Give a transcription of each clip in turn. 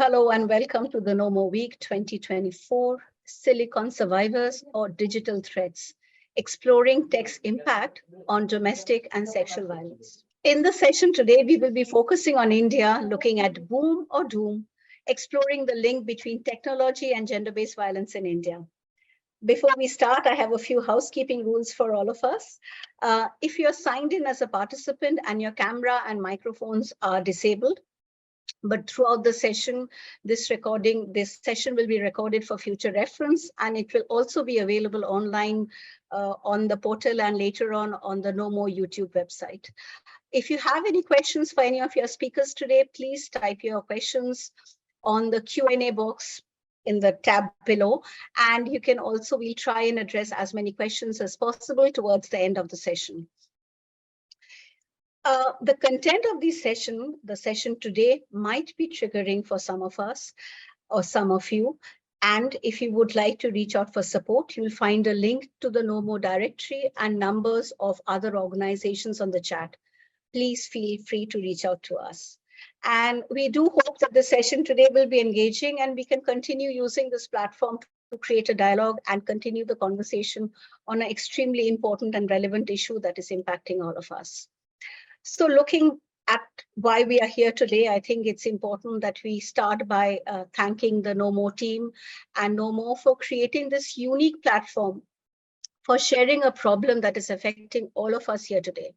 Hello and welcome to the No More Week 2024, Silicon Survivors or Digital Threats, exploring tech's impact on domestic and sexual violence. In the session today, we will be focusing on India, looking at boom or doom, exploring the link between technology and gender-based violence in India. Before we start, I have a few housekeeping rules for all of us. If you're signed in as a participant and your camera and microphones are disabled, but throughout the session, this session will be recorded for future reference, and it will also be available online on the portal and later on the No More YouTube website. If you have any questions for any of your speakers today, please type your questions on the Q&A box in the tab below. And you can also, we'll try and address as many questions as possible towards the end of the session. The content of the session today might be triggering for some of us or some of you. And if you would like to reach out for support, you'll find a link to the No More directory and numbers of other organizations on the chat. Please feel free to reach out to us. And we do hope that the session today will be engaging and we can continue using this platform to create a dialogue and continue the conversation on an extremely important and relevant issue that is impacting all of us. So looking at why we are here today, I think it's important that we start by thanking the No More team and No More for creating this unique platform for sharing a problem that is affecting all of us here today.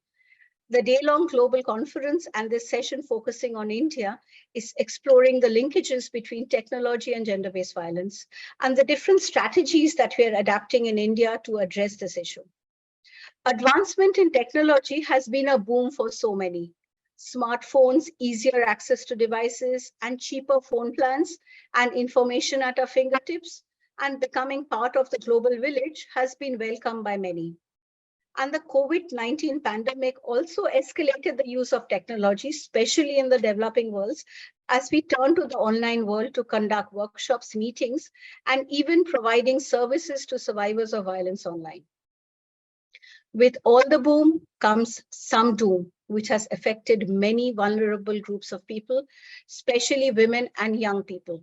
The day-long global conference and this session focusing on India is exploring the linkages between technology and gender-based violence and the different strategies that we are adapting in India to address this issue. Advancement in technology has been a boom for so many. Smartphones, easier access to devices, and cheaper phone plans, and information at our fingertips, and becoming part of the global village has been welcomed by many. And the COVID-19 pandemic also escalated the use of technology, especially in the developing worlds, as we turn to the online world to conduct workshops, meetings, and even providing services to survivors of violence online. With all the boom comes some doom, which has affected many vulnerable groups of people, especially women and young people.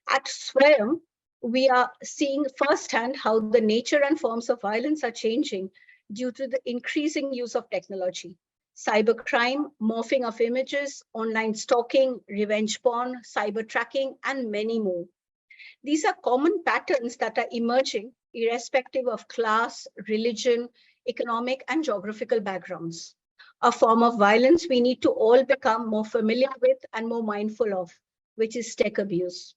At Swayam, we are seeing firsthand how the nature and forms of violence are changing due to the increasing use of technology. Cybercrime, morphing of images, online stalking, revenge porn, cyber tracking, and many more. These are common patterns that are emerging irrespective of class, religion, economic and geographical backgrounds. A form of violence we need to all become more familiar with and more mindful of, which is tech abuse.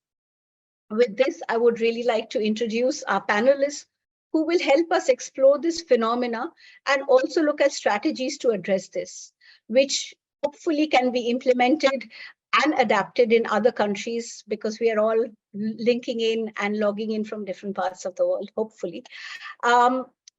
With this, I would really like to introduce our panelists who will help us explore this phenomena and also look at strategies to address this, which hopefully can be implemented and adapted in other countries because we are all linking in and logging in from different parts of the world, hopefully.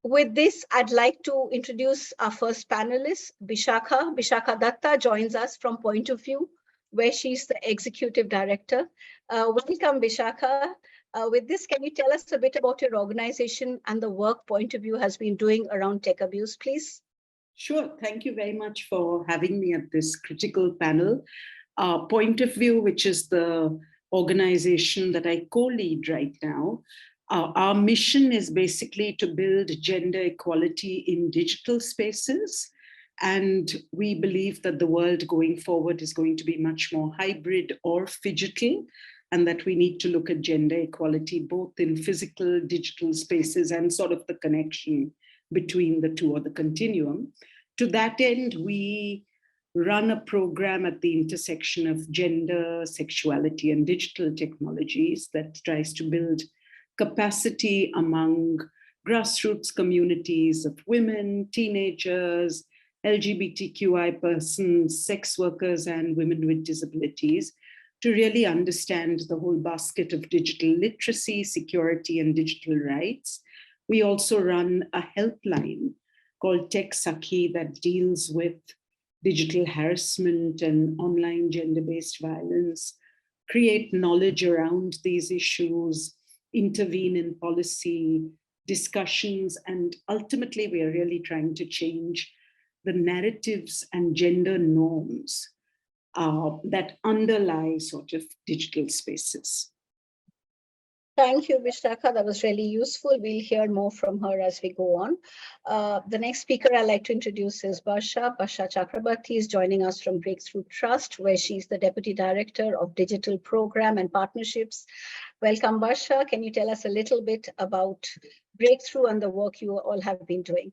With this, I'd like to introduce our first panelist, Bishakha. Bishakha Datta joins us from Point of View, where she's the executive director. Welcome, Bishakha. With this, can you tell us a bit about your organization and the work Point of View has been doing around tech abuse, please? Sure. Thank you very much for having me at this critical panel. Point of View, which is the organization that I co-lead right now, our mission is basically to build gender equality in digital spaces. And we believe that the world going forward is going to be much more hybrid or phygital, and that we need to look at gender equality both in physical, digital spaces and sort of the connection between the two or the continuum. To that end, we run a program at the intersection of gender, sexuality, and digital technologies that tries to build capacity among grassroots communities of women, teenagers, LGBTQI persons, sex workers, and women with disabilities to really understand the whole basket of digital literacy, security, and digital rights. We also run a helpline called Tech Sakhi that deals with digital harassment and online gender-based violence, create knowledge around these issues, intervene in policy discussions, and ultimately we are really trying to change the narratives and gender norms that underlie sort of digital spaces. Thank you, Vishakha. That was really useful. We'll hear more from her as we go on. The next speaker I'd like to introduce is Barsha. Barsha Chakrabarti is joining us from Breakthrough Trust, where she's the Deputy Director of Digital Program and Partnerships. Welcome, Barsha. Can you tell us a little bit about Breakthrough and the work you all have been doing?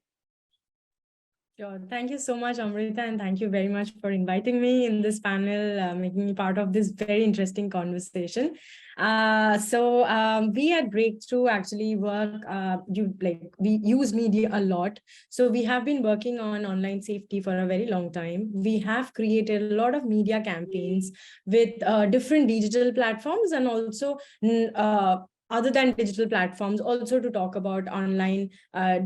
Sure. Thank you so much, Amrita, and thank you very much for inviting me in this panel, making me part of this very interesting conversation. We at Breakthrough actually work, we use media a lot. So we have been working on online safety for a very long time. We have created a lot of media campaigns with different digital platforms and also other than digital platforms, also to talk about online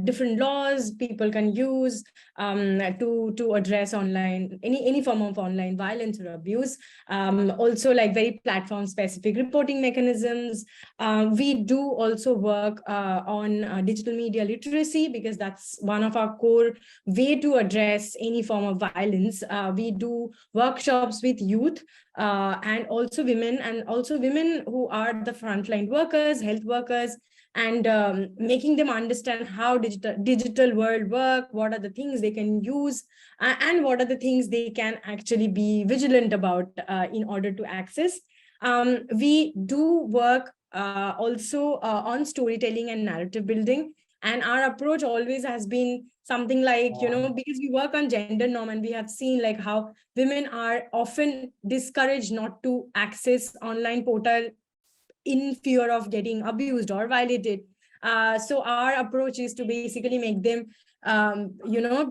different laws people can use to address online any form of online violence or abuse. Also, like very platform specific reporting mechanisms. We do also work on digital media literacy, because that's one of our core way to address any form of violence. We do workshops with youth and also women who are the frontline workers, health workers, and making them understand how digital world work, what are the things they can use, and what are the things they can actually be vigilant about in order to access. We do work also on storytelling and narrative building. And our approach always has been something like, because we work on gender norm, and we have seen like how women are often discouraged not to access online portal in fear of getting abused or violated. So our approach is to basically make them,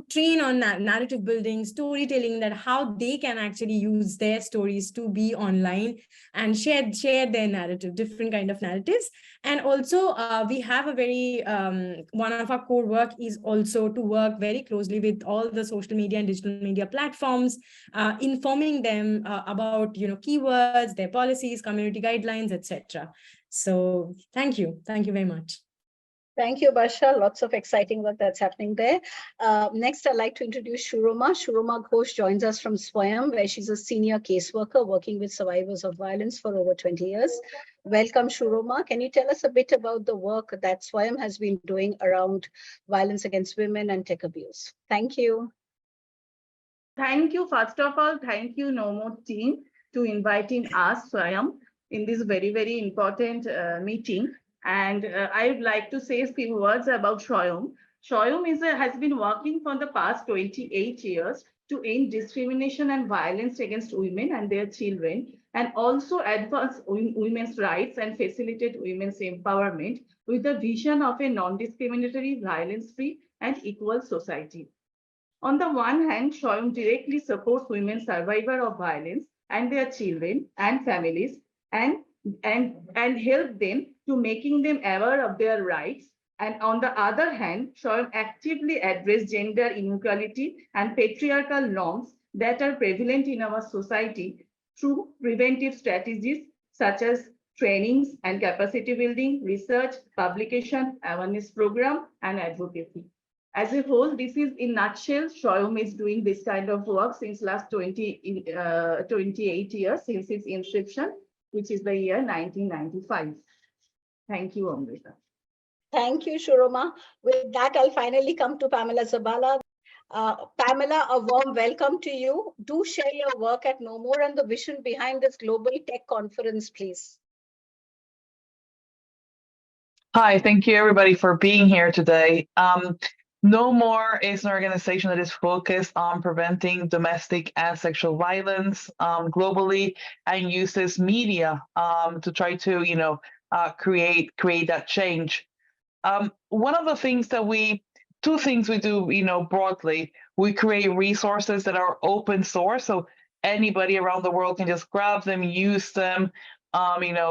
train on narrative building, storytelling, that how they can actually use their stories to be online and share their narrative, different kind of narratives. And also we have a very, one of our core work is also to work very closely with all the social media and digital media platforms, informing them about, keywords, their policies, community guidelines, etc. So thank you very much. Thank you, Barsha. Lots of exciting work that's happening there. Next, I'd like to introduce Shuroma. Shuroma Ghosh joins us from Swayam, where she's a senior caseworker working with survivors of violence for over 20 years. Welcome, Shuroma. Can you tell us a bit about the work that Swayam has been doing around violence against women and tech abuse? Thank you. Thank you. First of all, thank you, NOMO team, to inviting us, Swayam, in this very, very important meeting. And I would like to say a few words about Swayam. Swayam has been working for the past 28 years to end discrimination and violence against women and their children, and also advance women's rights and facilitate women's empowerment with the vision of a non-discriminatory, violence-free, and equal society. On the one hand, Swayam directly supports women survivors of violence and their children and families, and help them to making them aware of their rights. And on the other hand, Swayam actively address gender inequality and patriarchal norms that are prevalent in our society through preventive strategies such as trainings and capacity building, research, publication, awareness program, and advocacy. As a whole, this is in nutshell, Swayam is doing this kind of work since last 28 years, since its inception, which is the year 1995. Thank you, Amrita. Thank you, Shuroma. With that, I'll finally come to Pamela Zabala. Pamela, a warm welcome to you. Do share your work at No More and the vision behind this global tech conference, please. Hi, thank you everybody for being here today. No More is an organization that is focused on preventing domestic and sexual violence globally, and uses media to try to, create that change. One of the things that two things we do, broadly, we create resources that are open source, so anybody around the world can just grab them, use them,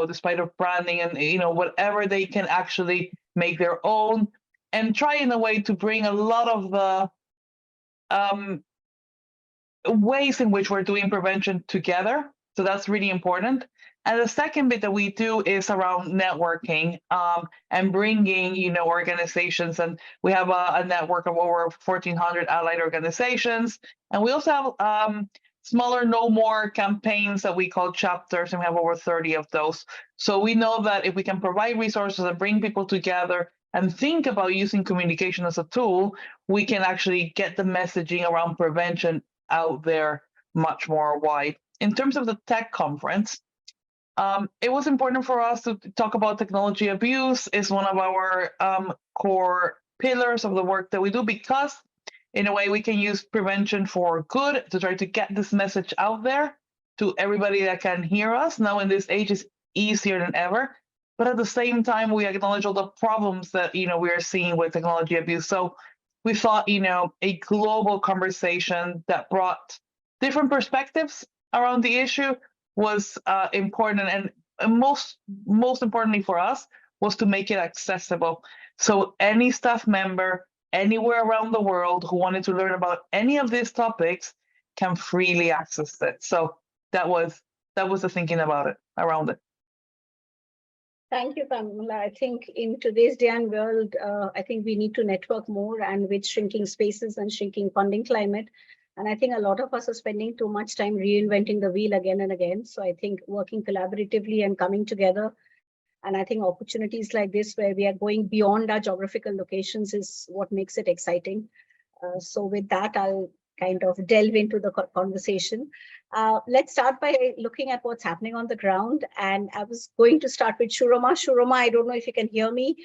despite of branding and, whatever they can actually make their own, and try in a way to bring a lot of the ways in which we're doing prevention together. So that's really important. And the second bit that we do is around networking and bringing, organizations. And we have a network of over 1,400 allied organizations. And we also have smaller no more campaigns that we call chapters, and we have over 30 of those. So we know that if we can provide resources and bring people together and think about using communication as a tool, we can actually get the messaging around prevention out there much more wide. In terms of the tech conference, it was important for us to talk about technology abuse. Is one of our core pillars of the work that we do, because in a way we can use prevention for good to try to get this message out there to everybody that can hear us. Now in this age, it's easier than ever, but at the same time we acknowledge all the problems that we are seeing with technology abuse. So we thought a global conversation that brought different perspectives around the issue was important, and most importantly for us was to make it accessible. So any staff member anywhere around the world who wanted to learn about any of these topics can freely access it. So that was the thinking about it, around it. Thank you, Pamela. I think in today's day and world, I think we need to network more, and with shrinking spaces and shrinking funding climate. And I think a lot of us are spending too much time reinventing the wheel again and again. So I think working collaboratively and coming together, and I think opportunities like this where we are going beyond our geographical locations is what makes it exciting. So with that, I'll kind of delve into the conversation. Let's start by looking at what's happening on the ground. And I was going to start with Shuroma. Shuroma, I don't know if you can hear me.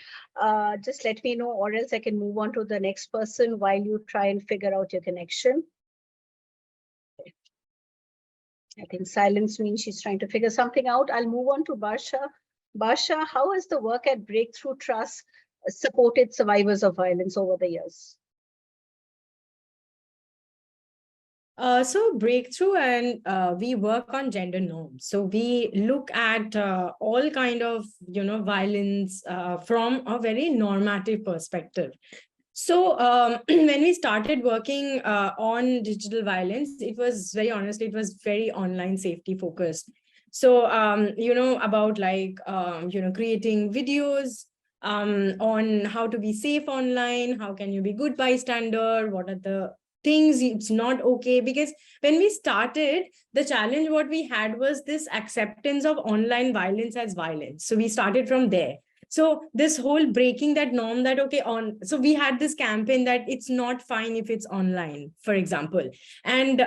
Just let me know, or else I can move on to the next person while you try and figure out your connection. I think silence means she's trying to figure something out. I'll move on to Barsha. Barsha, how has the work at Breakthrough Trust supported survivors of violence over the years? So Breakthrough, and we work on gender norms. So we look at all kind of violence from a very normative perspective. So when we started working on digital violence, it was very honestly, it was very online safety focused. So about like creating videos on how to be safe online, how can you be good bystander, what are the things it's not okay. Because when we started, the challenge what we had was this acceptance of online violence as violence. So we started from there. So this whole breaking that norm that, okay, so we had this campaign that it's not fine if it's online, for example. And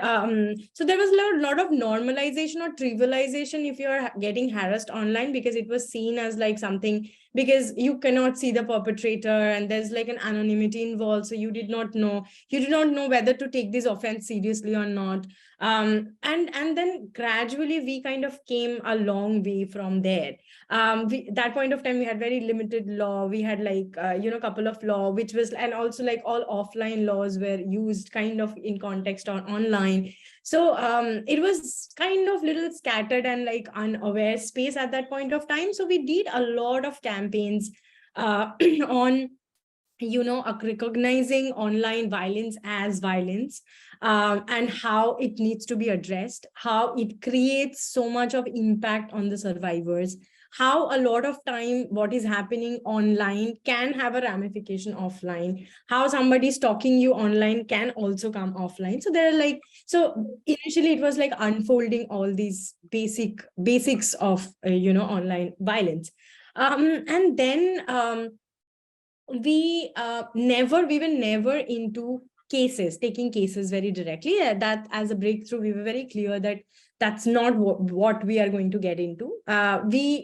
so there was a lot of normalization or trivialization if you're getting harassed online, because it was seen as like something, because you cannot see the perpetrator and there's like an anonymity involved. So you did not know whether to take this offense seriously or not. And then gradually we kind of came a long way from there. That point of time we had very limited law. We had like a couple of law which was, and also like all offline laws were used kind of in context on online. So it was kind of little scattered and like unaware space at that point of time. So we did a lot of campaigns on recognizing online violence as violence, and how it needs to be addressed, how it creates so much of impact on the survivors, how a lot of time what is happening online can have a ramification offline, how somebody stalking you online can also come offline. So there are like, so initially it was like unfolding all these basics of online violence, and then we were never into taking cases very directly. That as a Breakthrough, we were very clear that that's not what we are going to get into.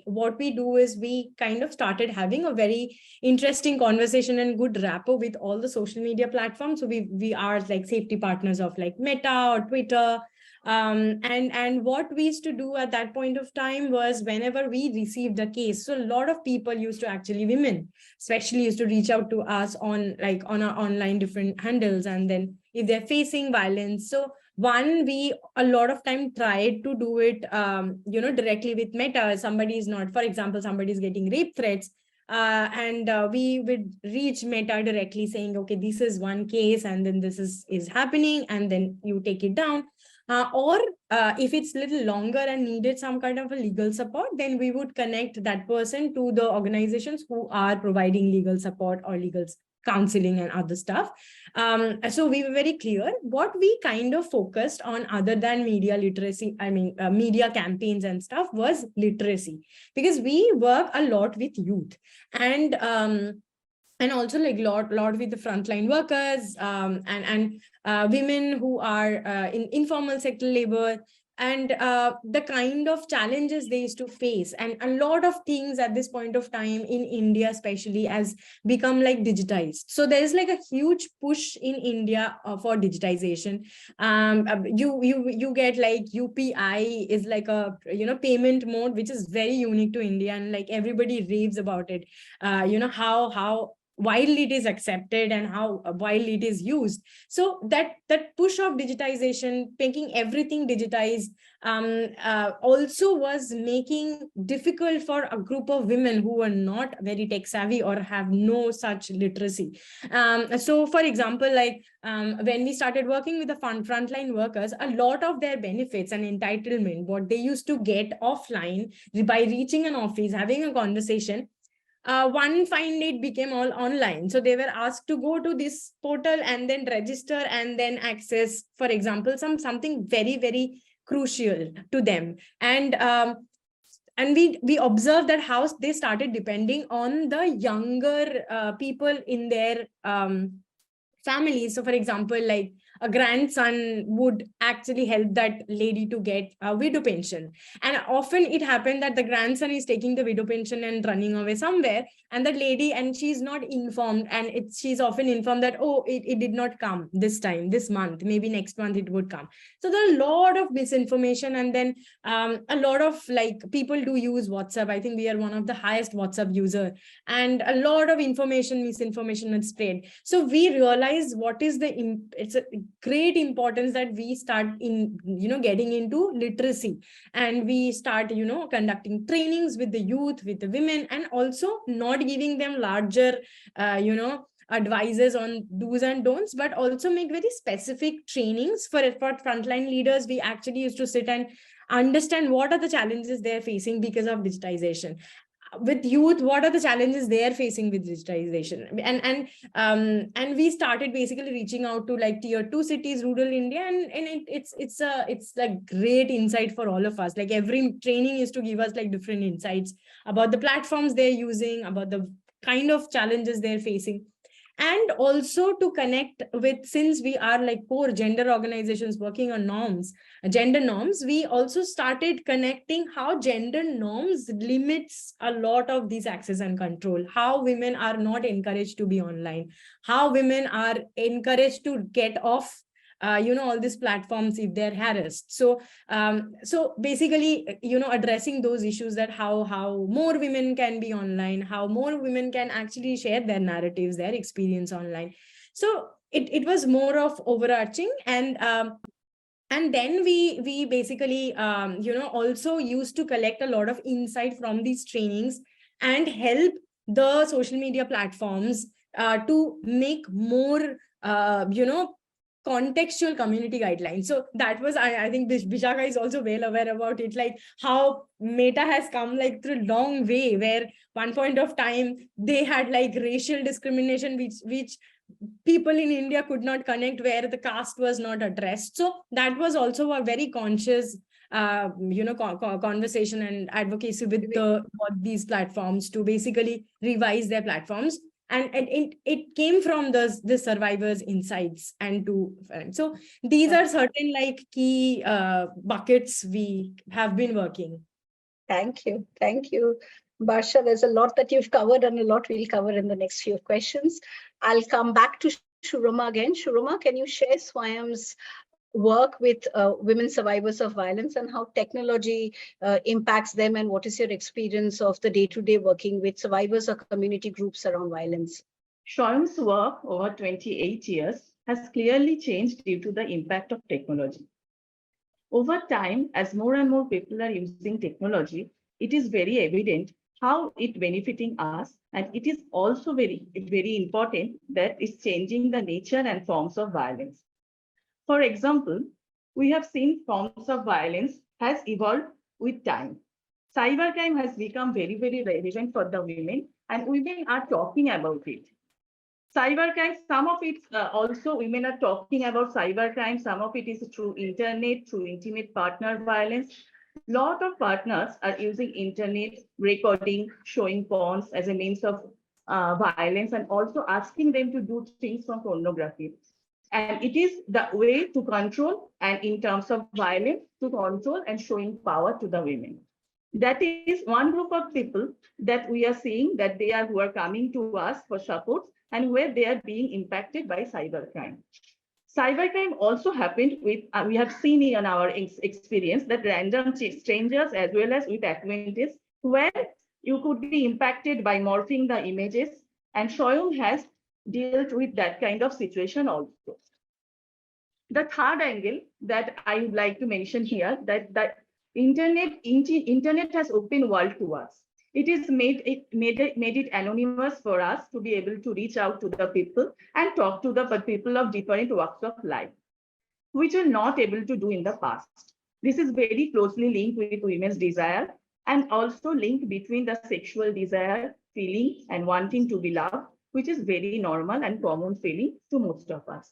What we do is we kind of started having a very interesting conversation and good rapport with all the social media platforms. So we are like safety partners of like Meta or Twitter. And what we used to do at that point of time was, whenever we received a case, so a lot of people used to actually, women especially, used to reach out to us on our online different handles, and then if they're facing violence. So we a lot of time tried to do it directly with Meta. Somebody is not, for example, somebody is getting rape threats, and we would reach Meta directly saying, okay, this is one case and then this is happening, and then you take it down. Or if it's a little longer and needed some kind of a legal support, then we would connect that person to the organizations who are providing legal support or legal counseling and other stuff. So we were very clear what we kind of focused on other than media literacy, media campaigns and stuff, was literacy, because we work a lot with youth, and also like lot with the frontline workers, and women who are in informal sector labor, and the kind of challenges they used to face. And a lot of things at this point of time in India especially has become like digitized. So there's like a huge push in India for digitization. You get like UPI is like a payment mode which is very unique to India, and like everybody raves about it. How widely it is accepted and how widely it is used. So that push of digitization, making everything digitized, also was making difficult for a group of women who were not very tech savvy or have no such literacy. So for example, like when we started working with the frontline workers, a lot of their benefits and entitlement, what they used to get offline by reaching an office, having a conversation, one fine day it became all online. So they were asked to go to this portal and then register and then access, for example, something very, very crucial to them. And we observed that how they started depending on the younger people in their families. So for example, like a grandson would actually help that lady to get a widow pension. And often it happened that the grandson is taking the widow pension and running away somewhere, and the lady, and she's not informed, and she's often informed that, oh, it did not come this time, this month, maybe next month it would come. So there are a lot of misinformation. And then a lot of like people do use WhatsApp. I think we are one of the highest WhatsApp user, and a lot of misinformation is spread. So we realized what is it's a great importance that we start in getting into literacy, and we start conducting trainings with the youth, with the women, and also not giving them larger advices on do's and don'ts, but also make very specific trainings for frontline leaders. We actually used to sit and understand what are the challenges they're facing because of digitization. With youth, what are the challenges they are facing with digitization? And we started basically reaching out to like tier 2 cities, rural India, and it's like great insight for all of us. Like every training is to give us like different insights about the platforms they're using, about the kind of challenges they're facing. And also to connect with, since we are like core gender organizations working on gender norms, we also started connecting how gender norms limits a lot of these access and control, how women are not encouraged to be online, how women are encouraged to get off all these platforms if they're harassed. So basically addressing those issues, that how more women can be online, how more women can actually share their narratives, their experience online. So it was more of overarching. And then we basically also used to collect a lot of insight from these trainings and help the social media platforms to make more contextual community guidelines. So that was, I think Vishaka is also well aware about it, like how Meta has come like through a long way, where one point of time they had like racial discrimination which people in India could not connect, where the caste was not addressed. So that was also a very conscious conversation and advocacy with these platforms to basically revise their platforms. And it came from the survivors' insights. And so these are certain like key buckets we have been working. Thank you. Thank you, Barsha. There's a lot that you've covered and a lot we'll cover in the next few questions. I'll come back to Shuruma again. Shuruma, can you share Swayam's work with women survivors of violence and how technology impacts them, and what is your experience of the day-to-day working with survivors or community groups around violence? Swayam's work over 28 years has clearly changed due to the impact of technology. Over time, as more and more people are using technology, it is very evident how it's benefiting us, and it is also very, very important that it's changing the nature and forms of violence. For example, we have seen forms of violence has evolved with time. Cybercrime has become very, very relevant for the women, and women are talking about it. Cybercrime, some of it also women are talking about cybercrime. Some of it is through internet, through intimate partner violence. Lot of partners are using internet recording, showing porns as a means of violence, and also asking them to do things from pornography. And it is the way to control, and in terms of violence, to control and showing power to the women. That is one group of people that we are seeing that they are who are coming to us for support and where they are being impacted by cybercrime. Cybercrime also happened with, we have seen in our experience that random strangers as well as with acquaintances, where you could be impacted by morphing the images, and Shoyam has dealt with that kind of situation also. The third angle that I would like to mention here, that internet has opened world to us. It is made it anonymous for us to be able to reach out to the people and talk to the people of different walks of life, which we're not able to do in the past. This is very closely linked with women's desire, and also linked between the sexual desire, feeling, and wanting to be loved, which is very normal and common feeling to most of us.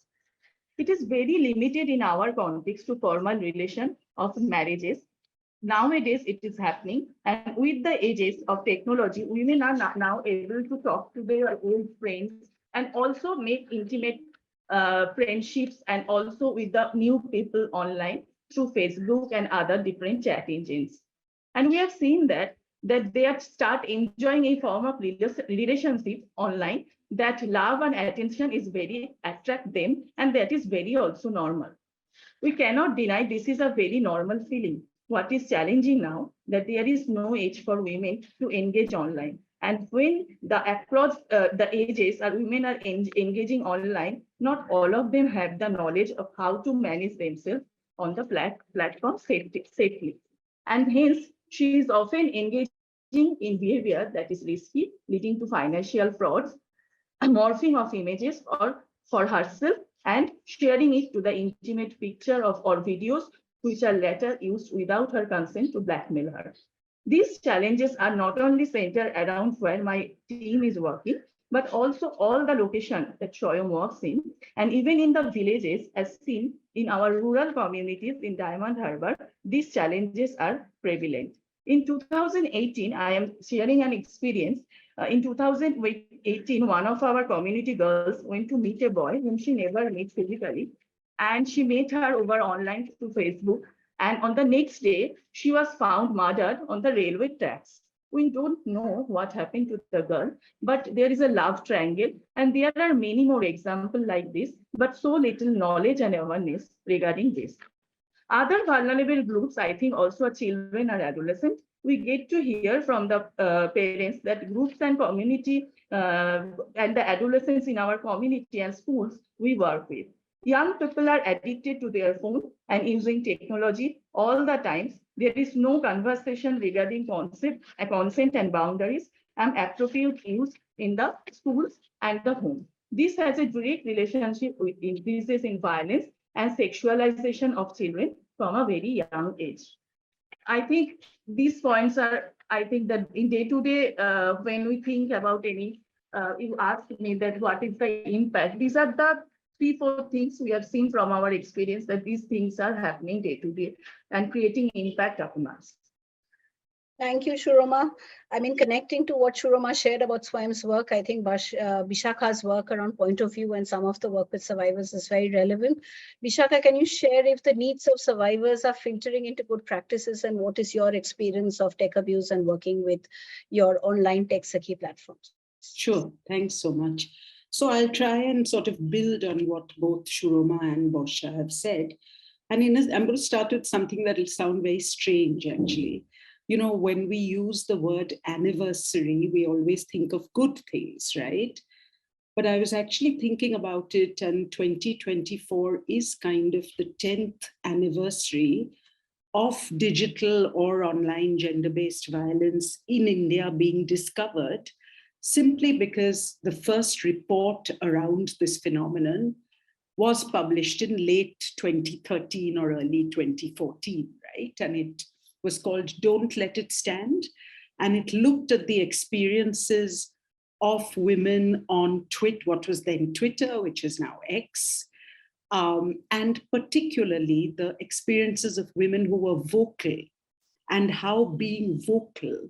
It is very limited in our context to formal relation of marriages. Nowadays, it is happening, and with the ages of technology, women are now able to talk to their old friends and also make intimate friendships, and also with the new people online through Facebook and other different chat engines. And we have seen that they have start enjoying a form of relationship online, that love and attention is very attract them, and that is very also normal. We cannot deny this is a very normal feeling. What is challenging now that there is no age for women to engage online. And when the across the ages women are engaging online, not all of them have the knowledge of how to manage themselves on the platform safely. And hence, she is often engaging in behavior that is risky, leading to financial frauds, morphing of images for herself, and sharing it to the intimate picture of or videos which are later used without her consent to blackmail her. These challenges are not only centered around where my team is working, but also all the locations that Shoyam works in, and even in the villages, as seen in our rural communities in Diamond Harbour, these challenges are prevalent. In 2018, I am sharing an experience. In 2018, one of our community girls went to meet a boy whom she never met physically, and she met her over online through Facebook. And on the next day, she was found murdered on the railway tracks. We don't know what happened to the girl, but there is a love triangle, and there are many more examples like this, but so little knowledge and awareness regarding this. Other vulnerable groups, I think also are children or adolescents. We get to hear from the parents that groups and community and the adolescents in our community and schools we work with. Young people are addicted to their phone and using technology all the times. There is no conversation regarding consent and boundaries and appropriate use in the schools and the home. This has a direct relationship with increases in violence and sexualization of children from a very young age. I think these points are, I think that in day-to-day, when we think about any, you asked me that what is the impact? These are the 3-4 things we have seen from our experience, that these things are happening day-to-day and creating impact upon us. Thank you, Shuroma. I mean, connecting to what Shuroma shared about Swayam's work, I think Bishakha's work around point of view and some of the work with survivors is very relevant. Bishakha, can you share if the needs of survivors are filtering into good practices, and what is your experience of tech abuse and working with your online tech Sakhi platforms? Sure, thanks so much. So I'll try and sort of build on what both Shuroma and Bosha have said. And I'm going to start with something that will sound very strange, actually. You know, when we use the word anniversary, we always think of good things, right? But I was actually thinking about it, and 2024 is kind of the 10th anniversary of digital or online gender-based violence in India being discovered, simply because the first report around this phenomenon was published in late 2013 or early 2014, right? And it was called Don't Let It Stand. And it looked at the experiences of women on what was then Twitter, which is now X, and particularly the experiences of women who were vocal, and how being vocal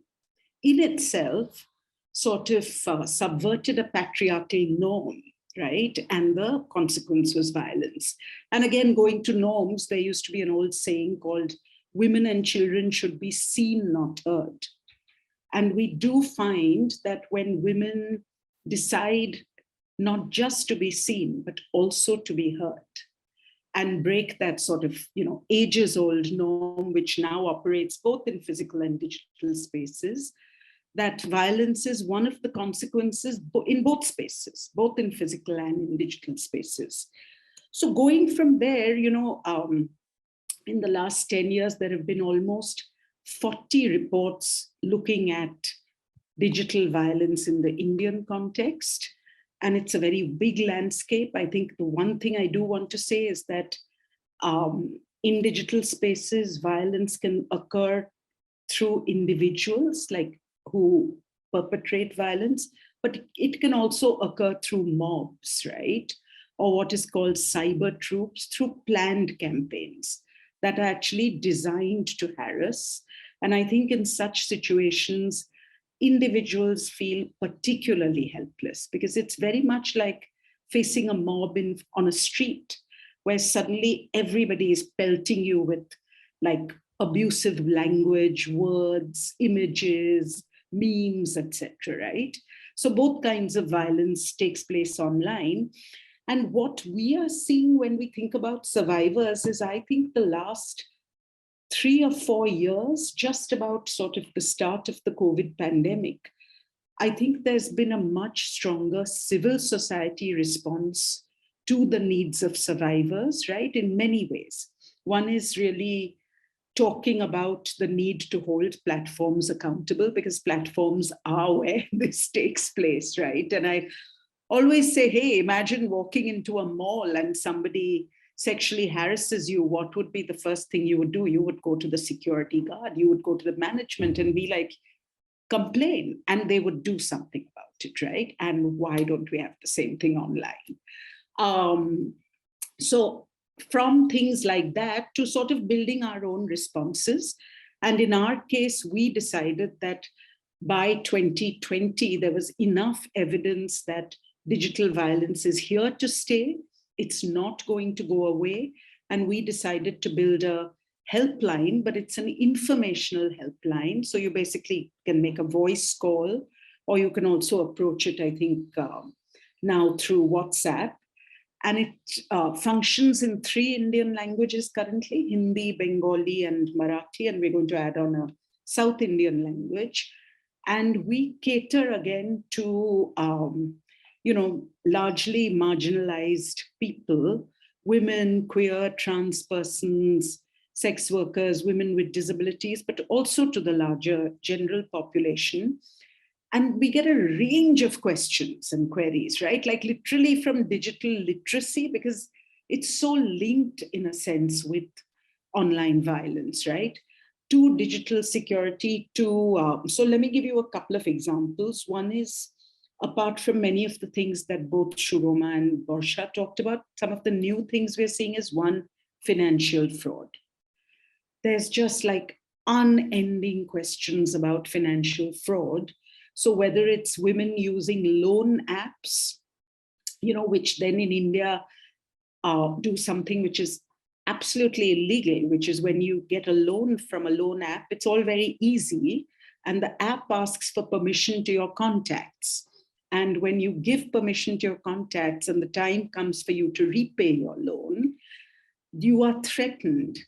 in itself sort of subverted a patriarchal norm, right? And the consequence was violence. And again, going to norms, there used to be an old saying called, women and children should be seen, not heard. And we do find that when women decide not just to be seen, but also to be heard, and break that sort of, ages old norm, which now operates both in physical and digital spaces, that violence is one of the consequences in both spaces, both in physical and in digital spaces. So going from there, in the last 10 years, there have been almost 40 reports looking at digital violence in the Indian context. And it's a very big landscape. I think the one thing I do want to say is that in digital spaces, violence can occur through individuals like who perpetrate violence, but it can also occur through mobs, right? Or what is called cyber troops, through planned campaigns that are actually designed to harass. And I think in such situations, individuals feel particularly helpless, because it's very much like facing a mob on a street where suddenly everybody is pelting you with like abusive language, words, images, memes, etc., right? So both kinds of violence takes place online. And what we are seeing when we think about survivors is, I think, the last 3 or 4 years, just about sort of the start of the COVID pandemic, I think there's been a much stronger civil society response to the needs of survivors, right? In many ways. One is really talking about the need to hold platforms accountable, because platforms are where this takes place, right? And I always say, hey, imagine walking into a mall and somebody sexually harasses you. What would be the first thing you would do? You would go to the security guard, you would go to the management and be like, complain, and they would do something about it, right? And why don't we have the same thing online? So from things like that to sort of building our own responses. And in our case, we decided that by 2020, there was enough evidence that digital violence is here to stay. It's not going to go away. And we decided to build a helpline, but it's an informational helpline. So you basically can make a voice call, or you can also approach it, I think, now through WhatsApp. And it functions in 3 Indian languages currently, Hindi, Bengali, and Marathi, and we're going to add on a South Indian language. And we cater again to, largely marginalized people, women, queer, trans persons, sex workers, women with disabilities, but also to the larger general population. And we get a range of questions and queries, right? Like literally from digital literacy, because it's so linked in a sense with online violence, right? To digital security, to, so let me give you a couple of examples. One is, apart from many of the things that both Shuroma and Borsha talked about, some of the new things we're seeing is one, financial fraud. There's just like unending questions about financial fraud. So whether it's women using loan apps, which then in India do something which is absolutely illegal, which is when you get a loan from a loan app, it's all very easy. And the app asks for permission to your contacts. And when you give permission to your contacts and the time comes for you to repay your loan, you are threatened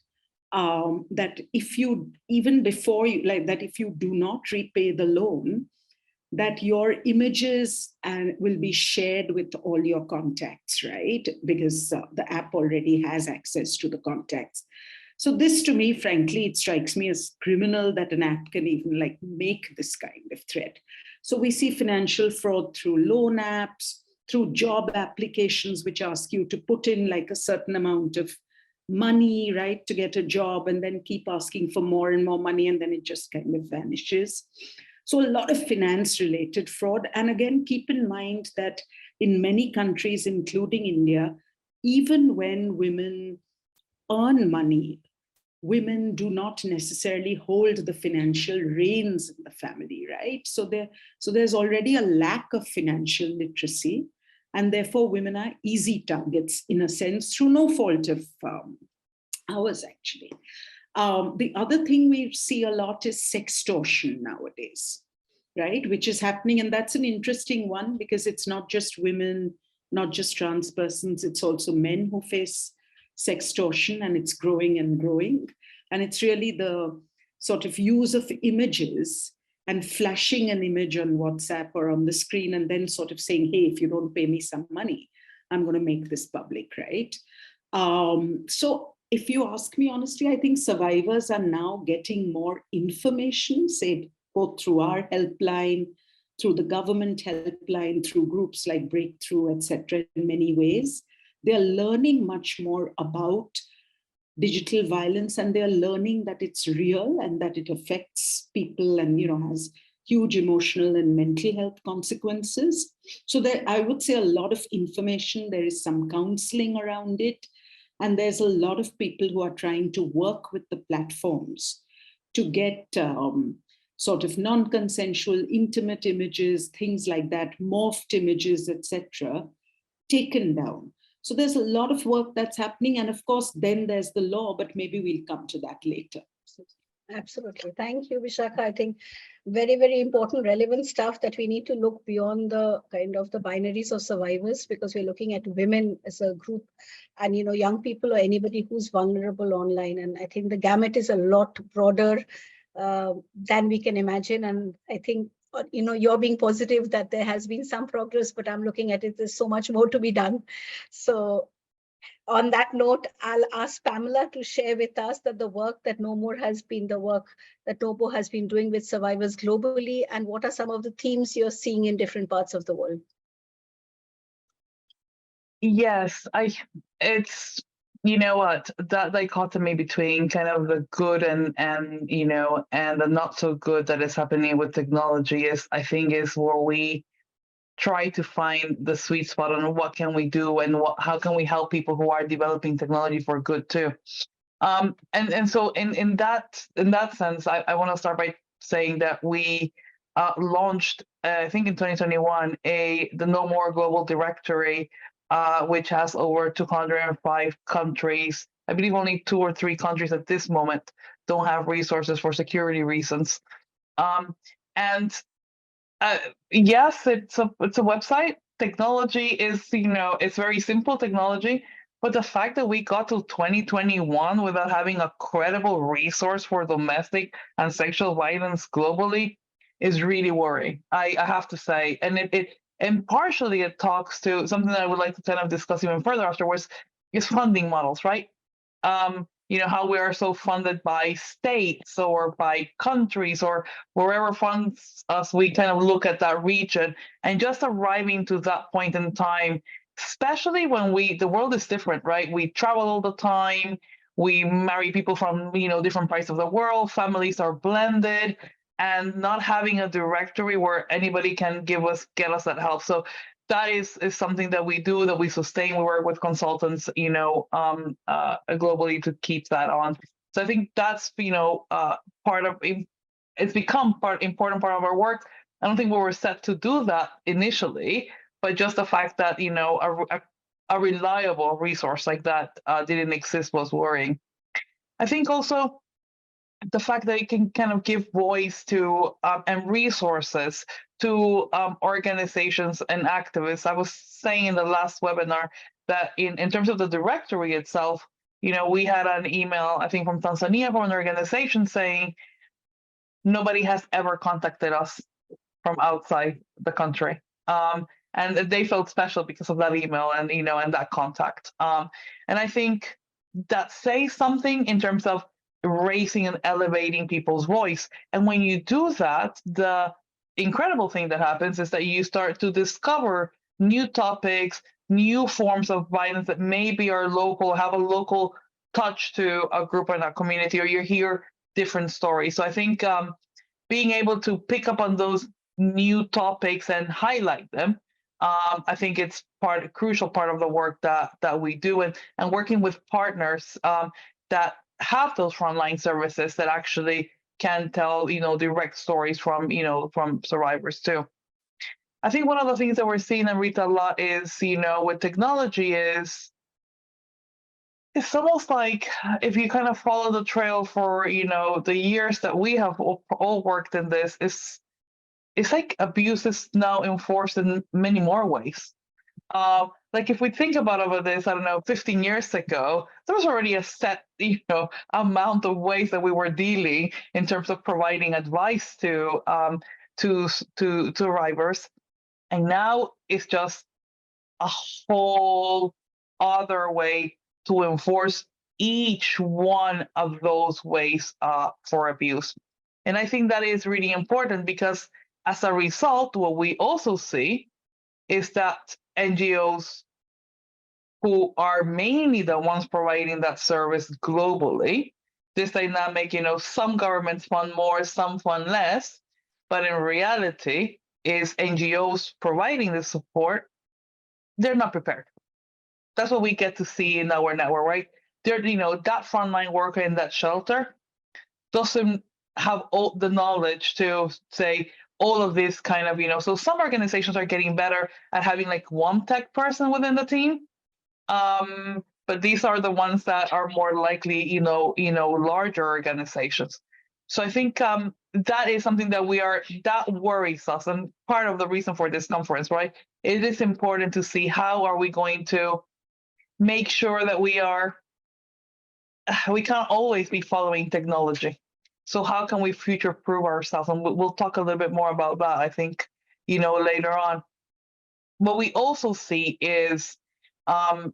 that if you, even before you, like that, if you do not repay the loan, that your images will be shared with all your contacts, right? Because the app already has access to the contacts. So this, to me, frankly, it strikes me as criminal that an app can even like make this kind of threat. So we see financial fraud through loan apps, through job applications, which ask you to put in like a certain amount of money, right, to get a job, and then keep asking for more and more money, and then it just kind of vanishes. So a lot of finance-related fraud. And again, keep in mind that in many countries, including India, even when women earn money, women do not necessarily hold the financial reins in the family, right? So there's already a lack of financial literacy, and therefore women are easy targets in a sense through no fault of ours, actually. The other thing we see a lot is sextortion nowadays, right? Which is happening, and that's an interesting one because it's not just women, not just trans persons, it's also men who face sextortion, and it's growing and growing. And it's really the sort of use of images and flashing an image on WhatsApp or on the screen and then sort of saying, hey, if you don't pay me some money, I'm going to make this public, right? So if you ask me honestly, I think survivors are now getting more information, say, both through our helpline, through the government helpline, through groups like Breakthrough, etc. in many ways. They're learning much more about digital violence, and they're learning that it's real and that it affects people and, you know, has huge emotional and mental health consequences. So there, I would say a lot of information, there is some counseling around it, and there's a lot of people who are trying to work with the platforms to get sort of non-consensual, intimate images, things like that, morphed images, etc., taken down. So there's a lot of work that's happening. And of course, then there's the law, but maybe we'll come to that later. Absolutely. Thank you, Vishakha. I think very, very important, relevant stuff that we need to look beyond the kind of the binaries of survivors, because we're looking at women as a group and, you know, young people or anybody who's vulnerable online. And I think the gamut is a lot broader than we can imagine. And I think, you know, you're being positive that there has been some progress, but I'm looking at it, there's so much more to be done. So on that note, I'll ask Pamela to share with us that the work that No More has been, the work that NOBO has been doing with survivors globally, and what are some of the themes you're seeing in different parts of the world? Yes, it's, you know what, that dichotomy between kind of the good and you know, and the not so good that is happening with technology is, I think, is where we try to find the sweet spot on what can we do and how can we help people who are developing technology for good too. And so in that sense, I want to start by saying that we launched, I think in 2021, the No More Global Directory, which has over 205 countries. I believe only 2 or 3 countries at this moment don't have resources for security reasons. And yes, it's a website. Technology is, you know, it's very simple technology, but the fact that we got to 2021 without having a credible resource for domestic and sexual violence globally is really worrying. I have to say, and partially it talks to something that I would like to kind of discuss even further afterwards, is funding models, right? You know, how we are so funded by states or by countries or wherever funds us, we kind of look at that region, and just arriving to that point in time, especially when the world is different, right? We travel all the time, we marry people from, you know, different parts of the world, families are blended, and not having a directory where anybody can get us that help. So that is something that we do, that we sustain. We work with consultants, you know, globally to keep that on. So I think that's, you know, part of it. It's become important part of our work. I don't think we were set to do that initially, but just the fact that, you know, a reliable resource like that didn't exist was worrying. I think also the fact that it can kind of give voice to and resources to organizations and activists. I was saying in the last webinar that in terms of the directory itself, you know, we had an email, I think from Tanzania, from an organization saying nobody has ever contacted us from outside the country. And they felt special because of that email and, you know, and that contact. And I think that says something in terms of raising and elevating people's voice. And when you do that, the incredible thing that happens is that you start to discover new topics, new forms of violence that maybe are local, have a local touch to a group and a community, or you hear different stories. So I think being able to pick up on those new topics and highlight them, I think it's a crucial part of the work that we do, and working with partners that have those frontline services that actually can tell, direct stories from, from survivors too. I think one of the things that we're seeing, and Rita, a lot is, with technology is, it's almost like if you kind of follow the trail for, the years that we have all worked in this, it's like abuse is now enforced in many more ways. Like if we think about this, I don't know, 15 years ago, there was already a set, amount of ways that we were dealing in terms of providing advice to survivors, and now it's just a whole other way to enforce each one of those ways for abuse. And I think that is really important because as a result, what we also see is that NGOs, who are mainly the ones providing that service globally, this dynamic, some governments fund more, some fund less, but in reality is NGOs providing the support, they're not prepared. That's what we get to see in our network, right? They're, that frontline worker in that shelter doesn't have all the knowledge to say all of this kind of, so some organizations are getting better at having like one tech person within the team. But these are the ones that are more likely, larger organizations. So I think that is something that worries us, and part of the reason for this conference, right? It is important to see how are we going to make sure that we can't always be following technology. So how can we future-proof ourselves? And we'll talk a little bit more about that, I think, later on. What we also see is that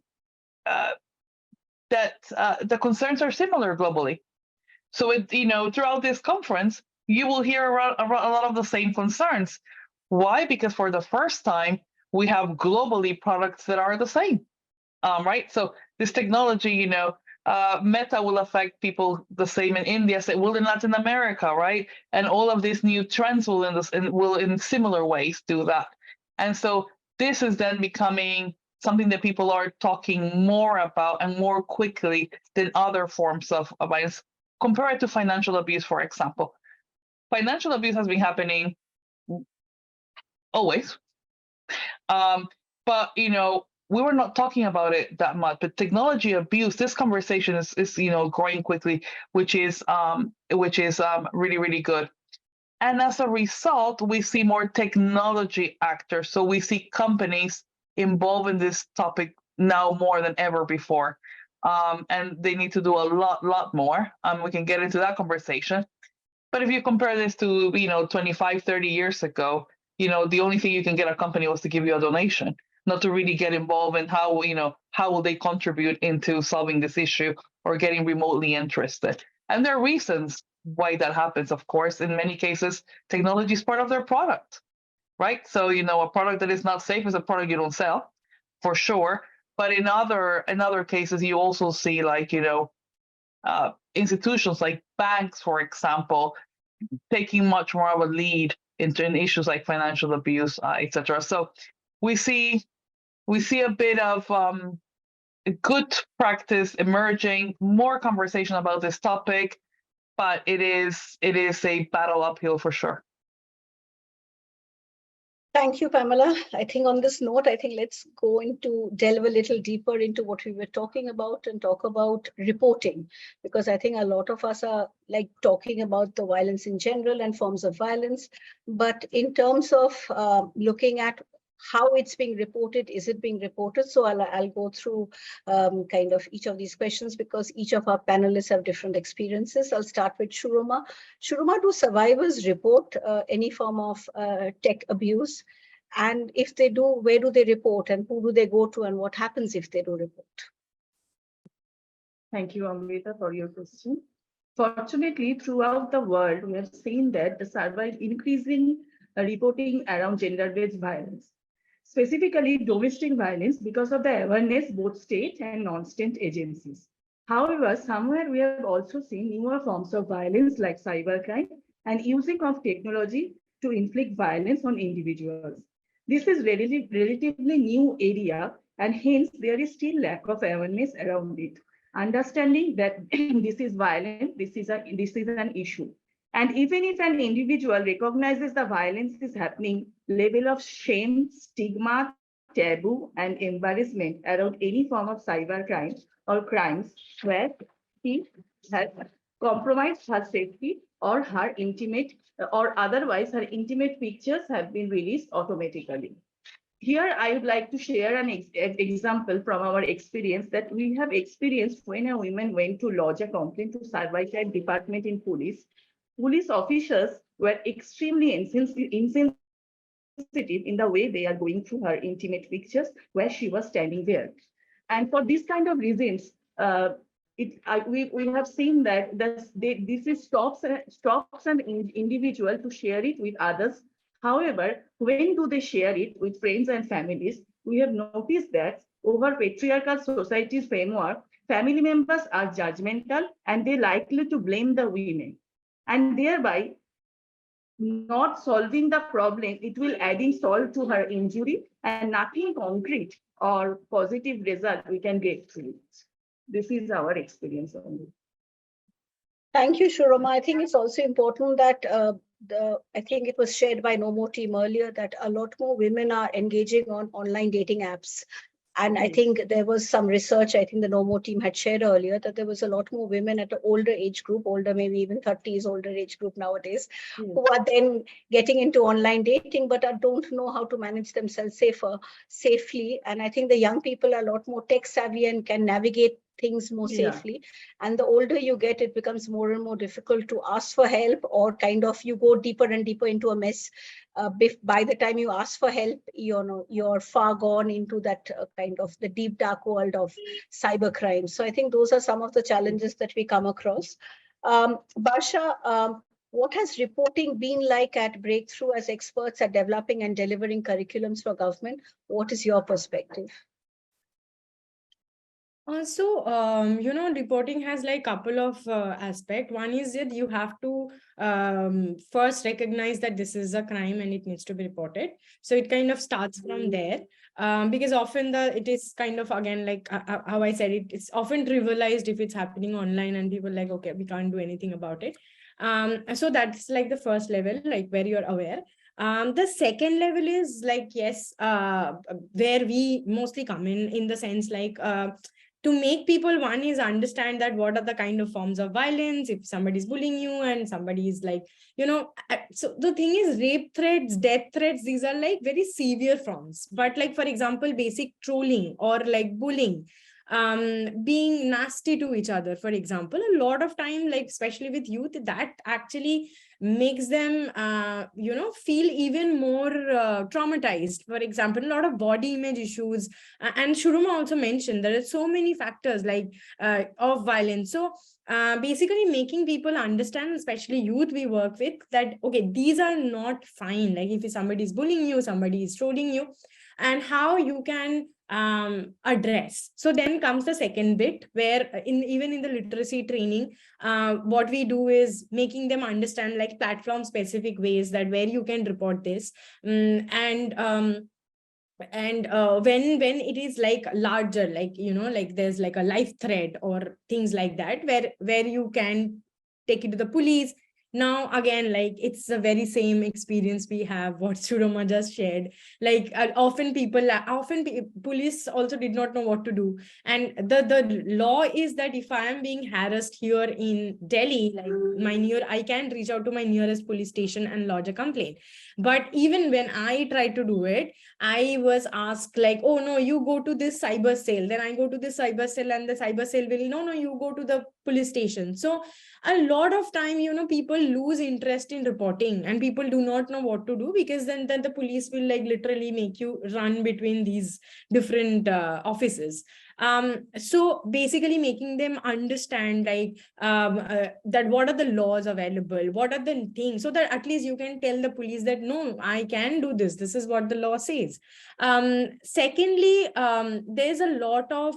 the concerns are similar globally. So throughout this conference, you will hear a lot of the same concerns. Why? Because for the first time, we have globally products that are the same, right? So this technology, Meta will affect people the same in India as it will in Latin America, right? And all of these new trends will in similar ways do that. And so this is then becoming something that people are talking more about and more quickly than other forms of violence. Compare it to financial abuse, for example. Financial abuse has been happening always, but we were not talking about it that much. But technology abuse, this conversation is growing quickly, which is really, really good. And as a result, we see more technology actors. So we see companies involved in this topic now more than ever before. And they need to do a lot more. We can get into that conversation. But if you compare this to, 25, 30 years ago, the only thing you can get a company was to give you a donation, not to really get involved in how will they contribute into solving this issue or getting remotely interested. And there are reasons why that happens, of course. In many cases, technology is part of their product, right? So, a product that is not safe is a product you don't sell, for sure. But in other cases, you also see like, institutions like banks, for example, taking much more of a lead in issues like financial abuse, etc. So we see a bit of good practice emerging, more conversation about this topic, but it is a battle uphill for sure. Thank you, Pamela. I think on this note, let's delve a little deeper into what we were talking about and talk about reporting, because I think a lot of us are like talking about the violence in general and forms of violence, but in terms of looking at how it's being reported, is it being reported? So I'll go through kind of each of these questions because each of our panelists have different experiences. I'll start with Shuruma. Shuruma, do survivors report any form of tech abuse? And if they do, where do they report and who do they go to and what happens if they do report? Thank you, Amrita, for your question. Fortunately, throughout the world, we have seen that the survey increasing reporting around gender-based violence, specifically domestic violence, because of the awareness both state and non-state agencies. However, somewhere we have also seen newer forms of violence like cybercrime and using of technology to inflict violence on individuals. This is relatively new area, and hence there is still lack of awareness around it. Understanding that this is violent, this is an issue. And even if an individual recognizes the violence is happening, level of shame, stigma, taboo, and embarrassment around any form of cyber crime or crimes where he has compromised her safety or her intimate or otherwise her intimate pictures have been released automatically. Here, I would like to share an example from our experience that we have experienced when a woman went to lodge a complaint to cybercrime department in police. Police officers were extremely insensitive in the way they are going through her intimate pictures where she was standing there. And for these kind of reasons, we have seen that this is stops an individual to share it with others. However, when do they share it with friends and families? We have noticed that over patriarchal society's framework, family members are judgmental and they likely to blame the women, and thereby not solving the problem, it will adding salt to her injury and nothing concrete or positive result we can get through it. This is our experience only. Thank you, Shurama. I think it's also important that I think it was shared by Nomo team earlier that a lot more women are engaging on online dating apps. And I think there was some research, I think the Nomo team had shared earlier, that there was a lot more women at the older age group, older, maybe even 30s, older age group nowadays, who are then getting into online dating, but don't know how to manage themselves safely. And I think the young people are a lot more tech savvy and can navigate things more safely. And the older you get, it becomes more and more difficult to ask for help, or kind of you go deeper and deeper into a mess. By the time you ask for help, you're far gone into that kind of the deep dark world of cybercrime. So I think those are some of the challenges that we come across. Barsha, what has reporting been like at Breakthrough as experts at developing and delivering curriculums for government? What is your perspective? Reporting has like couple of aspects. One is that you have to first recognize that this is a crime and it needs to be reported. So it kind of starts from there, because often it is kind of, again, like how I said it, it's often trivialized if it's happening online and people like, okay, we can't do anything about it. So that's like the first level, like where you're aware. The second level is like, yes, where we mostly come in the sense like, to make people, one is understand that what are the kind of forms of violence if somebody's bullying you and somebody is like, so the thing is rape threats, death threats, these are like very severe forms. But like, for example, basic trolling or like bullying, being nasty to each other, for example, a lot of time, like especially with youth, that actually makes them feel even more traumatized. For example, a lot of body image issues, and Shuruma also mentioned there are so many factors like of violence. So basically making people understand, especially youth we work with, that okay, these are not fine. Like if somebody is bullying you, somebody is trolling you, and how you can address. So then comes the second bit, where even in the literacy training, what we do is making them understand like platform specific ways that where you can report this, and when it is like larger, like like there's like a life threat or things like that, where you can take it to the police. Now again, like it's a very same experience we have what Suroma just shared. Like often police also did not know what to do, and the law is that if I am being harassed here in Delhi, like I can reach out to my nearest police station and lodge a complaint. But even when I tried to do it, I was asked like, oh no, you go to this cyber cell. Then I go to this cyber cell and the cyber cell will, no, you go to the police station. So a lot of time, people lose interest in reporting and people do not know what to do, because then the police will like literally make you run between these different offices. So basically making them understand like that what are the laws available, what are the things, so that at least you can tell the police that no, I can do this, this is what the law says. Secondly, there's a lot of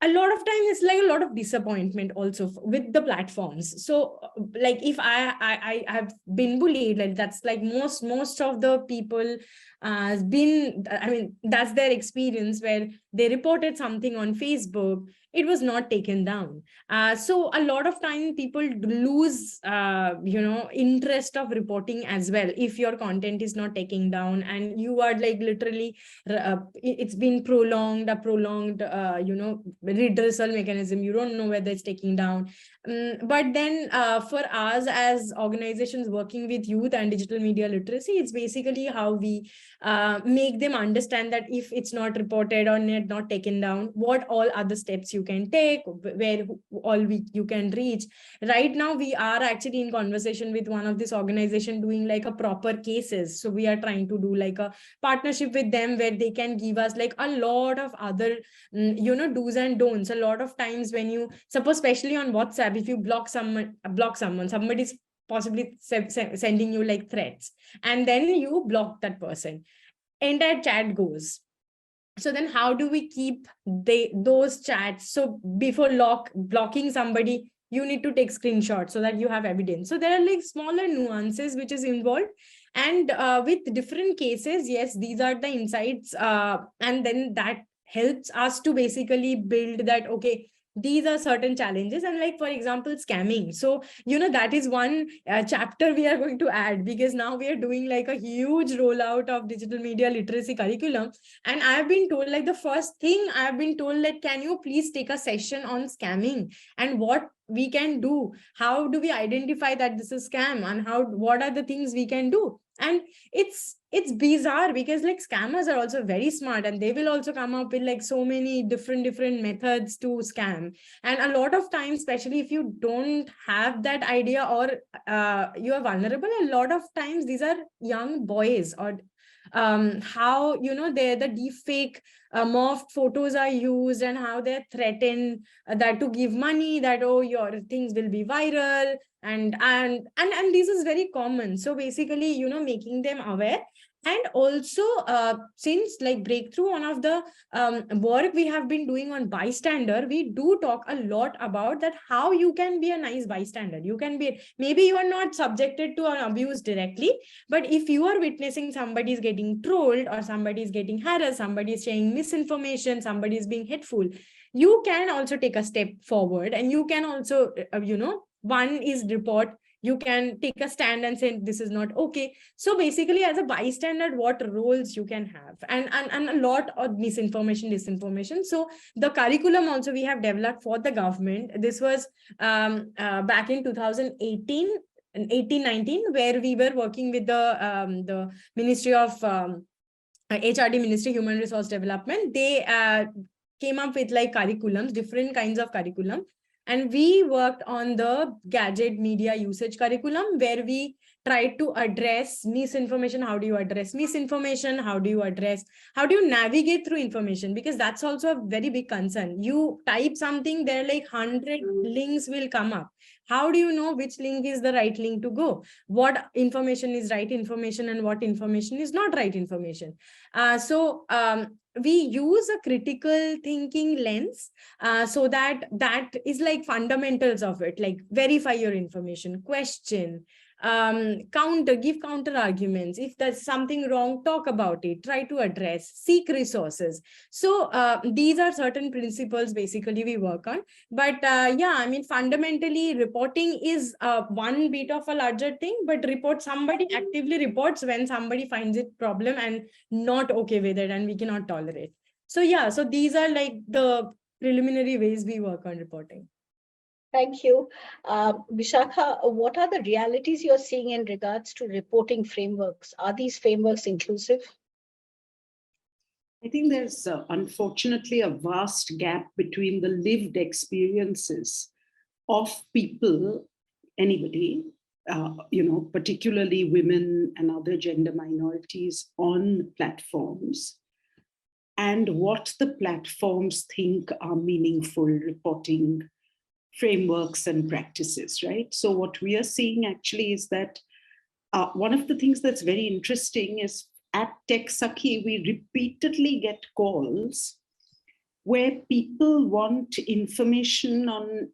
a lot of times it's like a lot of disappointment also with the platforms. So like if I have been bullied, like that's like most of the people has been, I mean, that's their experience where they reported something on Facebook, it was not taken down. So a lot of time people lose, interest of reporting as well. If your content is not taken down and you are like literally, it's been prolonged, redressal mechanism, you don't know whether it's taking down. But then for us as organizations working with youth and digital media literacy, it's basically how we make them understand that if it's not reported or not taken down, what all other steps you can take, where you can reach. Right now we are actually in conversation with one of this organization doing like a proper cases. So we are trying to do like a partnership with them where they can give us like a lot of other do's and don'ts. A lot of times when you suppose, especially on WhatsApp, if you block someone, somebody's possibly sending you like threats, and then you block that person, entire chat goes. So then how do we keep those chats? So before blocking somebody, you need to take screenshots so that you have evidence. So there are like smaller nuances which is involved. And with different cases, yes, these are the insights. And then that helps us to basically build that, okay, these are certain challenges. And like, for example, scamming. So, that is one chapter we are going to add, because now we are doing like a huge rollout of digital media literacy curriculum. And I've been told, like, the first thing I've been told, like, can you please take a session on scamming and what we can do? How do we identify that this is scam, and what are the things we can do? And it's bizarre because like scammers are also very smart, and they will also come up with like so many different methods to scam. And a lot of times, especially if you don't have that idea, or you are vulnerable, a lot of times these are young boys, or how the deep fake morphed photos are used, and how they're threatened that to give money, that, oh, your things will be viral, and this is very common. So basically, making them aware. And also, since like Breakthrough, one of the work we have been doing on bystander, we do talk a lot about that, how you can be a nice bystander. You can be, maybe you are not subjected to an abuse directly, but if you are witnessing somebody is getting trolled, or somebody is getting harassed, somebody is sharing misinformation, somebody is being hateful, you can also take a step forward, and you can also, one is report, you can take a stand and say this is not okay. So basically, as a bystander, what roles you can have, and a lot of misinformation, disinformation. So the curriculum also we have developed for the government. This was back in 2018 and 18-19, where we were working with the Ministry of HRD, Ministry Human Resource Development. They came up with like curriculums, different kinds of curriculum. And we worked on the gadget media usage curriculum, where we tried to address misinformation. How do you address misinformation? How do you navigate through information? Because that's also a very big concern. You type something, there are like 100 links will come up. How do you know which link is the right link to go? What information is right information and what information is not right information? So we use a critical thinking lens, so that is like fundamentals of it, like verify your information, question, give counter arguments. If there's something wrong, talk about it, try to address, seek resources. So these are certain principles basically we work on. But yeah, I mean, fundamentally reporting is one bit of a larger thing, but somebody actively reports when somebody finds it problem and not okay with it, and we cannot tolerate. So yeah, so these are like the preliminary ways we work on reporting. Thank you. Vishakha, what are the realities you're seeing in regards to reporting frameworks? Are these frameworks inclusive? I think there's unfortunately a vast gap between the lived experiences of people, anybody, particularly women and other gender minorities on platforms, and what the platforms think are meaningful reporting frameworks and practices, right? So what we are seeing actually is that one of the things that's very interesting is at Tech Sakhi, we repeatedly get calls where people want information on,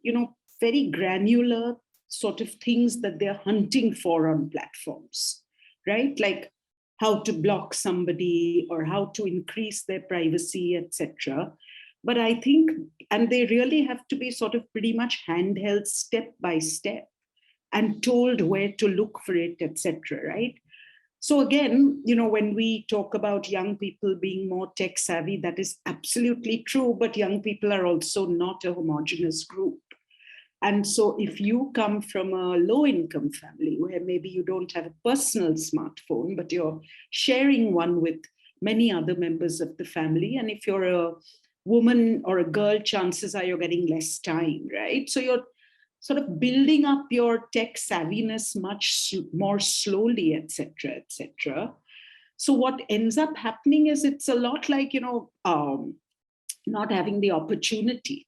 very granular sort of things that they're hunting for on platforms, right? Like how to block somebody or how to increase their privacy, etc. But I think, and they really have to be sort of pretty much handheld step by step and told where to look for it, etc. Right? So again, when we talk about young people being more tech savvy, that is absolutely true, but young people are also not a homogeneous group. And so if you come from a low income family where maybe you don't have a personal smartphone, but you're sharing one with many other members of the family, and if you're a woman or a girl, chances are you're getting less time, right? So you're sort of building up your tech savviness much more slowly, etc., etc. So what ends up happening is it's a lot like, not having the opportunity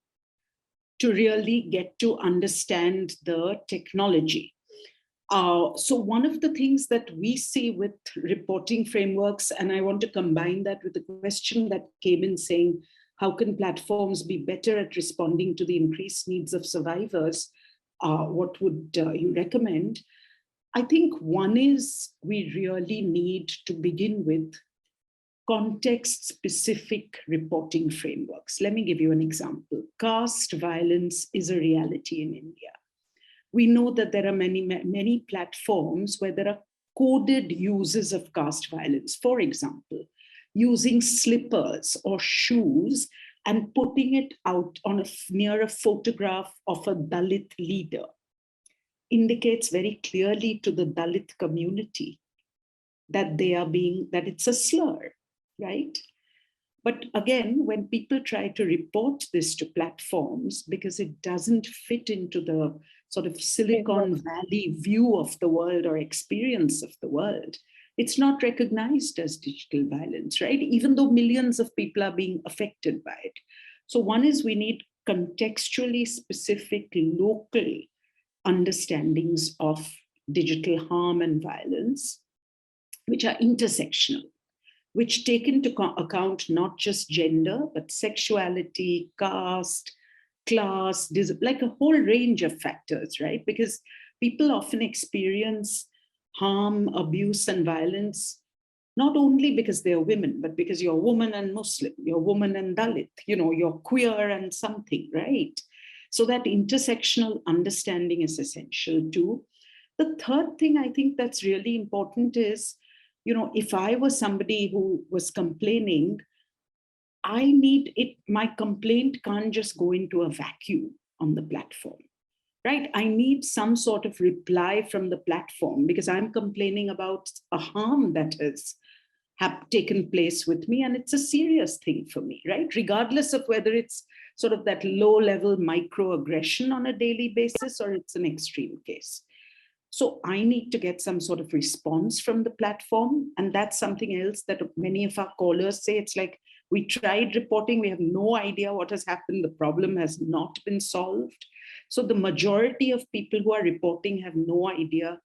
to really get to understand the technology. So one of the things that we see with reporting frameworks, and I want to combine that with the question that came in saying, how can platforms be better at responding to the increased needs of survivors? What would you recommend? I think one is we really need to begin with context-specific reporting frameworks. Let me give you an example. Caste violence is a reality in India. We know that there are many platforms where there are coded uses of caste violence. For example, using slippers or shoes and putting it out on near a photograph of a Dalit leader indicates very clearly to the Dalit community that that it's a slur, right? But again, when people try to report this to platforms, because it doesn't fit into the sort of Silicon Valley view of the world or experience of the world, it's not recognized as digital violence, right? Even though millions of people are being affected by it. So one is we need contextually specific local understandings of digital harm and violence, which are intersectional, which take into account not just gender, but sexuality, caste, class, like a whole range of factors, right? Because people often experience harm, abuse, and violence, not only because they're women, but because you're a woman and Muslim, you're a woman and Dalit, you're queer and something, right? So that intersectional understanding is essential too. The third thing I think that's really important is, if I was somebody who was complaining, I need it, my complaint can't just go into a vacuum on the platform, right? I need some sort of reply from the platform because I'm complaining about a harm that has taken place with me, and it's a serious thing for me, right? Regardless of whether it's sort of that low level microaggression on a daily basis or it's an extreme case. So I need to get some sort of response from the platform. And that's something else that many of our callers say. It's like, we tried reporting, we have no idea what has happened. The problem has not been solved. So the majority of people who are reporting have no idea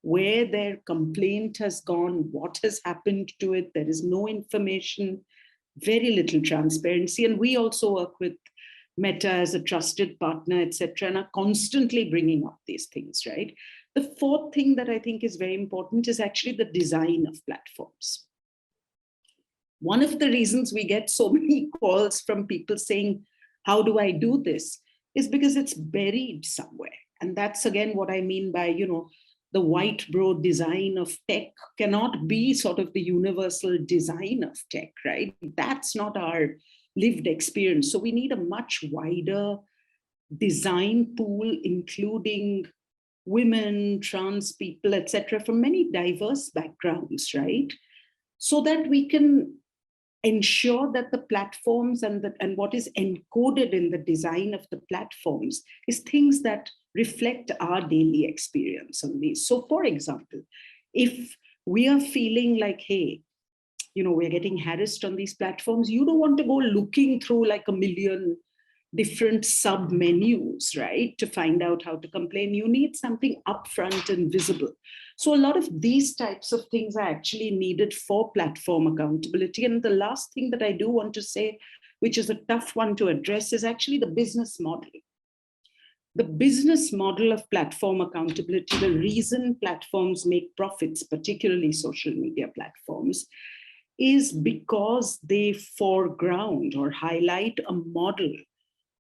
where their complaint has gone, what has happened to it. There is no information, very little transparency. And we also work with Meta as a trusted partner, etc., and are constantly bringing up these things, right? The fourth thing that I think is very important is actually the design of platforms. One of the reasons we get so many calls from people saying, how do I do this? Is because it's buried somewhere. And that's again what I mean by, the white bro design of tech cannot be sort of the universal design of tech, right? That's not our lived experience. So we need a much wider design pool, including women, trans people, etc., from many diverse backgrounds, right? So that we can ensure that the platforms and what is encoded in the design of the platforms is things that reflect our daily experience on these. So for example, if we are feeling like, hey, we're getting harassed on these platforms, you don't want to go looking through like a million different sub menus, right, to find out how to complain. You need something upfront and visible. So a lot of these types of things are actually needed for platform accountability. And the last thing that I do want to say which is a tough one to address, is actually the business model. The business model of platform accountability, the reason platforms make profits, particularly social media platforms, is because they foreground or highlight a model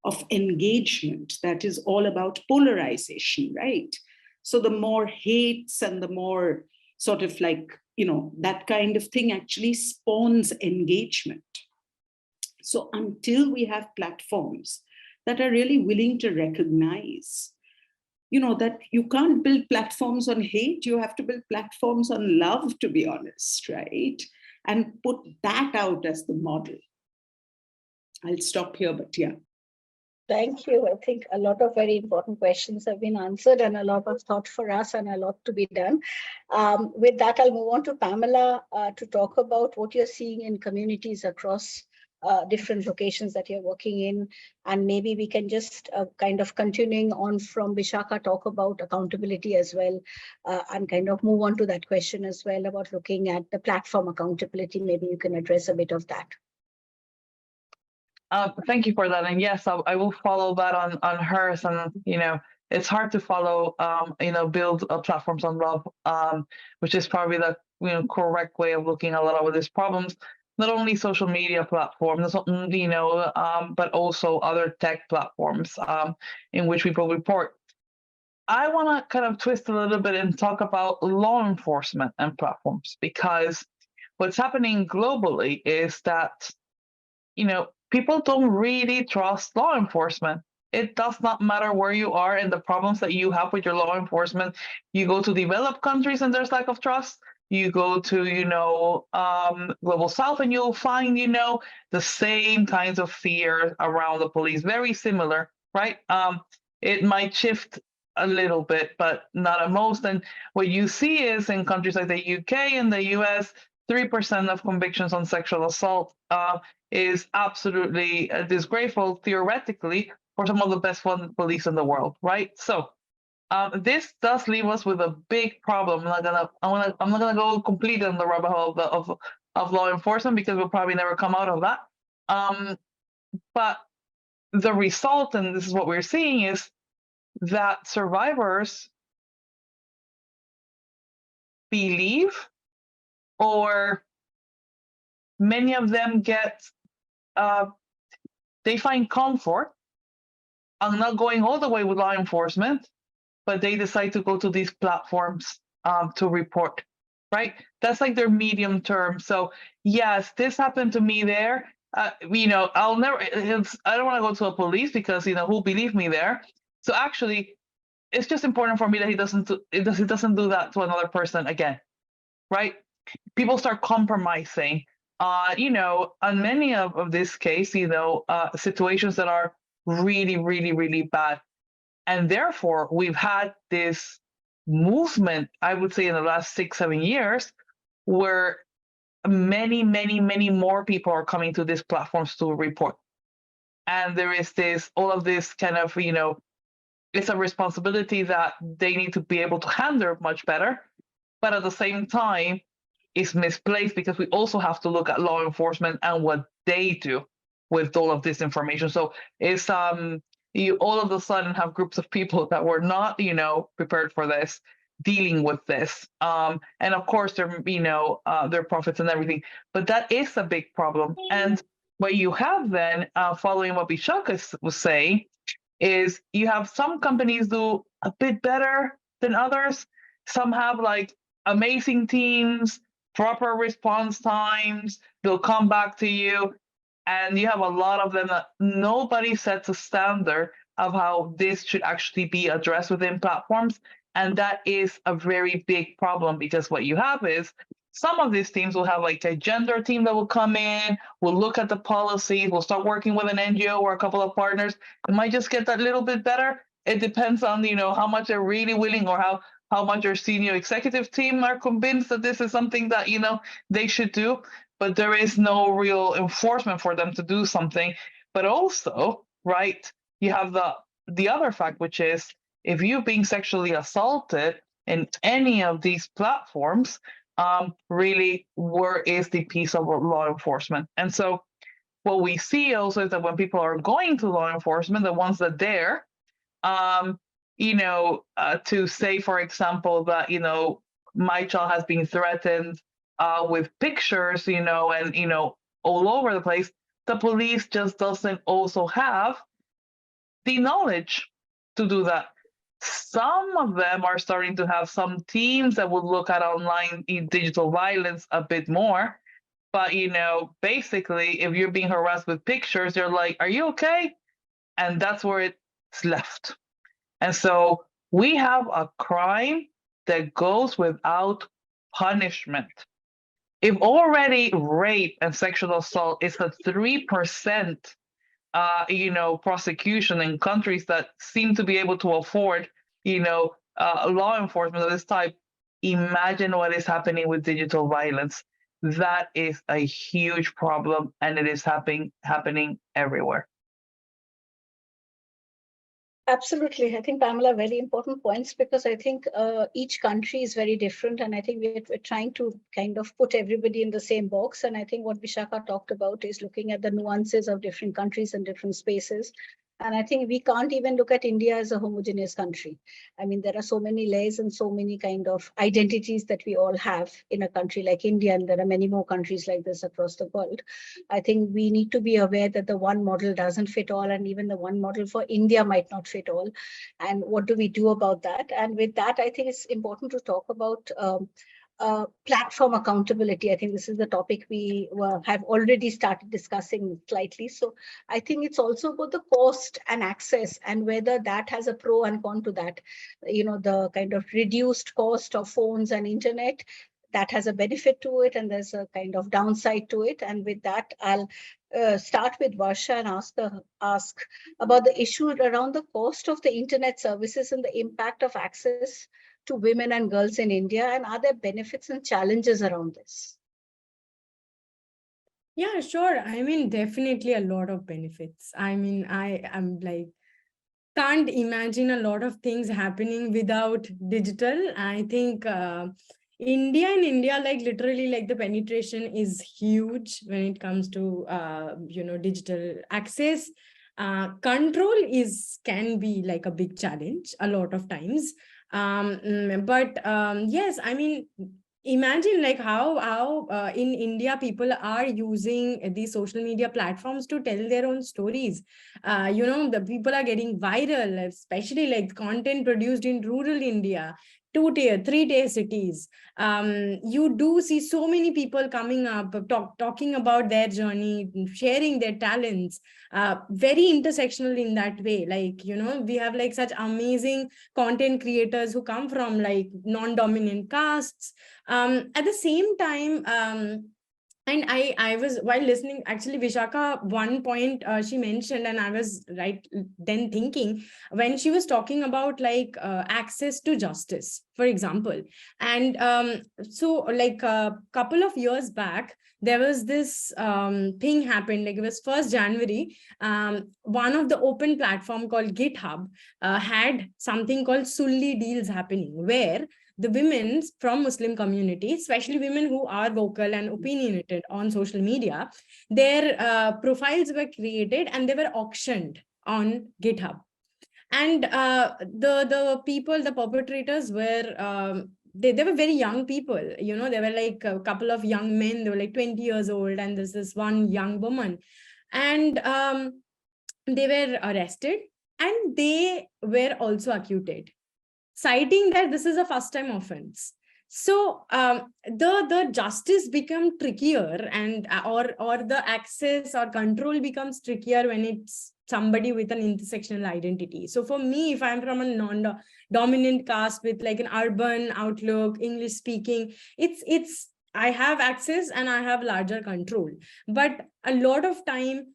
of engagement that is all about polarization, right? So the more hates and the more sort of like, that kind of thing actually spawns engagement. So until we have platforms that are really willing to recognize, that you can't build platforms on hate, you have to build platforms on love, to be honest, right? And put that out as the model. I'll stop here, but yeah. Thank you. I think a lot of very important questions have been answered and a lot of thought for us and a lot to be done. With that, I'll move on to Pamela to talk about what you're seeing in communities across different locations that you're working in. And maybe we can just kind of continuing on from Vishaka, talk about accountability as well, and kind of move on to that question as well about looking at the platform accountability. Maybe you can address a bit of that. Thank you for that. And yes, I will follow that on hers. And, it's hard to follow, build platforms on love, which is probably the correct way of looking at a lot of these problems. Not only social media platforms, but also other tech platforms in which people report. I want to kind of twist a little bit and talk about law enforcement and platforms, because what's happening globally is that, people don't really trust law enforcement. It does not matter where you are and the problems that you have with your law enforcement. You go to developed countries and there's lack of trust. You go to, Global South and you'll find, the same kinds of fear around the police, very similar, right? It might shift a little bit, but not at most. And what you see is in countries like the UK and the US, 3% of convictions on sexual assault is absolutely disgraceful, theoretically, for some of the best funded police in the world, right? So this does leave us with a big problem. I'm not gonna go completely on the rabbit hole of law enforcement, because we'll probably never come out of that. But the result, and this is what we're seeing, is that survivors believe, or many of them they find comfort on not going all the way with law enforcement, but they decide to go to these platforms to report, right? That's like their medium term. So yes, this happened to me there. I'll never, I don't want to go to a police because, who'll believe me there? So actually, it's just important for me that he doesn't do that to another person again, right? People start compromising. On many of this case, situations that are really, really, really bad. And therefore, we've had this movement, I would say, in the last 6-7 years, where many, many, many more people are coming to these platforms to report. And there is all of this kind of, it's a responsibility that they need to be able to handle much better. But at the same time, it's misplaced, because we also have to look at law enforcement and what they do with all of this information. So it's you all of a sudden have groups of people that were not, prepared for this, dealing with this. And of course, their profits and everything. But that is a big problem. And what you have then, following what Vishaka was saying, is you have some companies do a bit better than others. Some have like amazing teams, proper response times, they'll come back to you. And you have a lot of them that nobody sets a standard of how this should actually be addressed within platforms. And that is a very big problem, because what you have is some of these teams will have like a gender team that will come in, will look at the policies, will start working with an NGO or a couple of partners. It might just get that little bit better. It depends on, how much they're really willing, or how much your senior executive team are convinced that this is something that, they should do. But there is no real enforcement for them to do something. But also, right, you have the other fact, which is if you're being sexually assaulted in any of these platforms, really, where is the piece of law enforcement? And so what we see also is that when people are going to law enforcement, the ones that dare, to say, for example, that, my child has been threatened with pictures, and, all over the place, the police just doesn't also have the knowledge to do that. Some of them are starting to have some teams that would look at online digital violence a bit more. But, basically, if you're being harassed with pictures, they're like, are you okay? And that's where it's left. And so we have a crime that goes without punishment. If already rape and sexual assault is a 3%, prosecution in countries that seem to be able to afford, law enforcement of this type, imagine what is happening with digital violence. That is a huge problem, and it is happening everywhere. Absolutely. I think, Pamela, very important points, because I think each country is very different. And I think we're trying to kind of put everybody in the same box. And I think what Vishaka talked about is looking at the nuances of different countries and different spaces. And I think we can't even look at India as a homogeneous country. I mean, there are so many layers and so many kind of identities that we all have in a country like India, and there are many more countries like this across the world. I think we need to be aware that the one model doesn't fit all, and even the one model for India might not fit all. And what do we do about that? And with that, I think it's important to talk about platform accountability. I think this is the topic we have already started discussing slightly. So I think it's also about the cost and access, and whether that has a pro and con to that. The kind of reduced cost of phones and internet, that has a benefit to it, and there's a kind of downside to it. And with that, I'll start with Varsha and ask about the issue around the cost of the internet services and the impact of access to women and girls in India, and are there benefits and challenges around this? Yeah, sure. I mean, definitely a lot of benefits. I mean, I'm like, can't imagine a lot of things happening without digital. I think India, like literally, like the penetration is huge when it comes to, digital access. Control can be like a big challenge a lot of times. But yes, I mean, imagine like how in India people are using these social media platforms to tell their own stories. The people are getting viral, especially like content produced in rural India, 2-tier, 3-tier cities. You do see so many people coming up, talking about their journey, sharing their talents, very intersectional in that way. Like, we have like such amazing content creators who come from like non-dominant castes. At the same time, and I was, while listening, actually, Vishaka, one point she mentioned, and I was right then thinking, when she was talking about like access to justice, for example. And so like a couple of years back, there was this thing happened, like it was 1st January. One of the open platform called GitHub had something called Sulli deals happening, where the women from Muslim community, especially women who are vocal and opinionated on social media, their profiles were created and they were auctioned on GitHub. And the people, the perpetrators were, they were very young people. They were like a couple of young men. They were like 20 years old. And there's this one young woman. And they were arrested and they were also acquitted, citing that this is a first-time offense. So the justice become trickier, and or the access or control becomes trickier when it's somebody with an intersectional identity. So for me, if I'm from a non-dominant caste with like an urban outlook, English speaking, it's I have access and I have larger control. But a lot of time,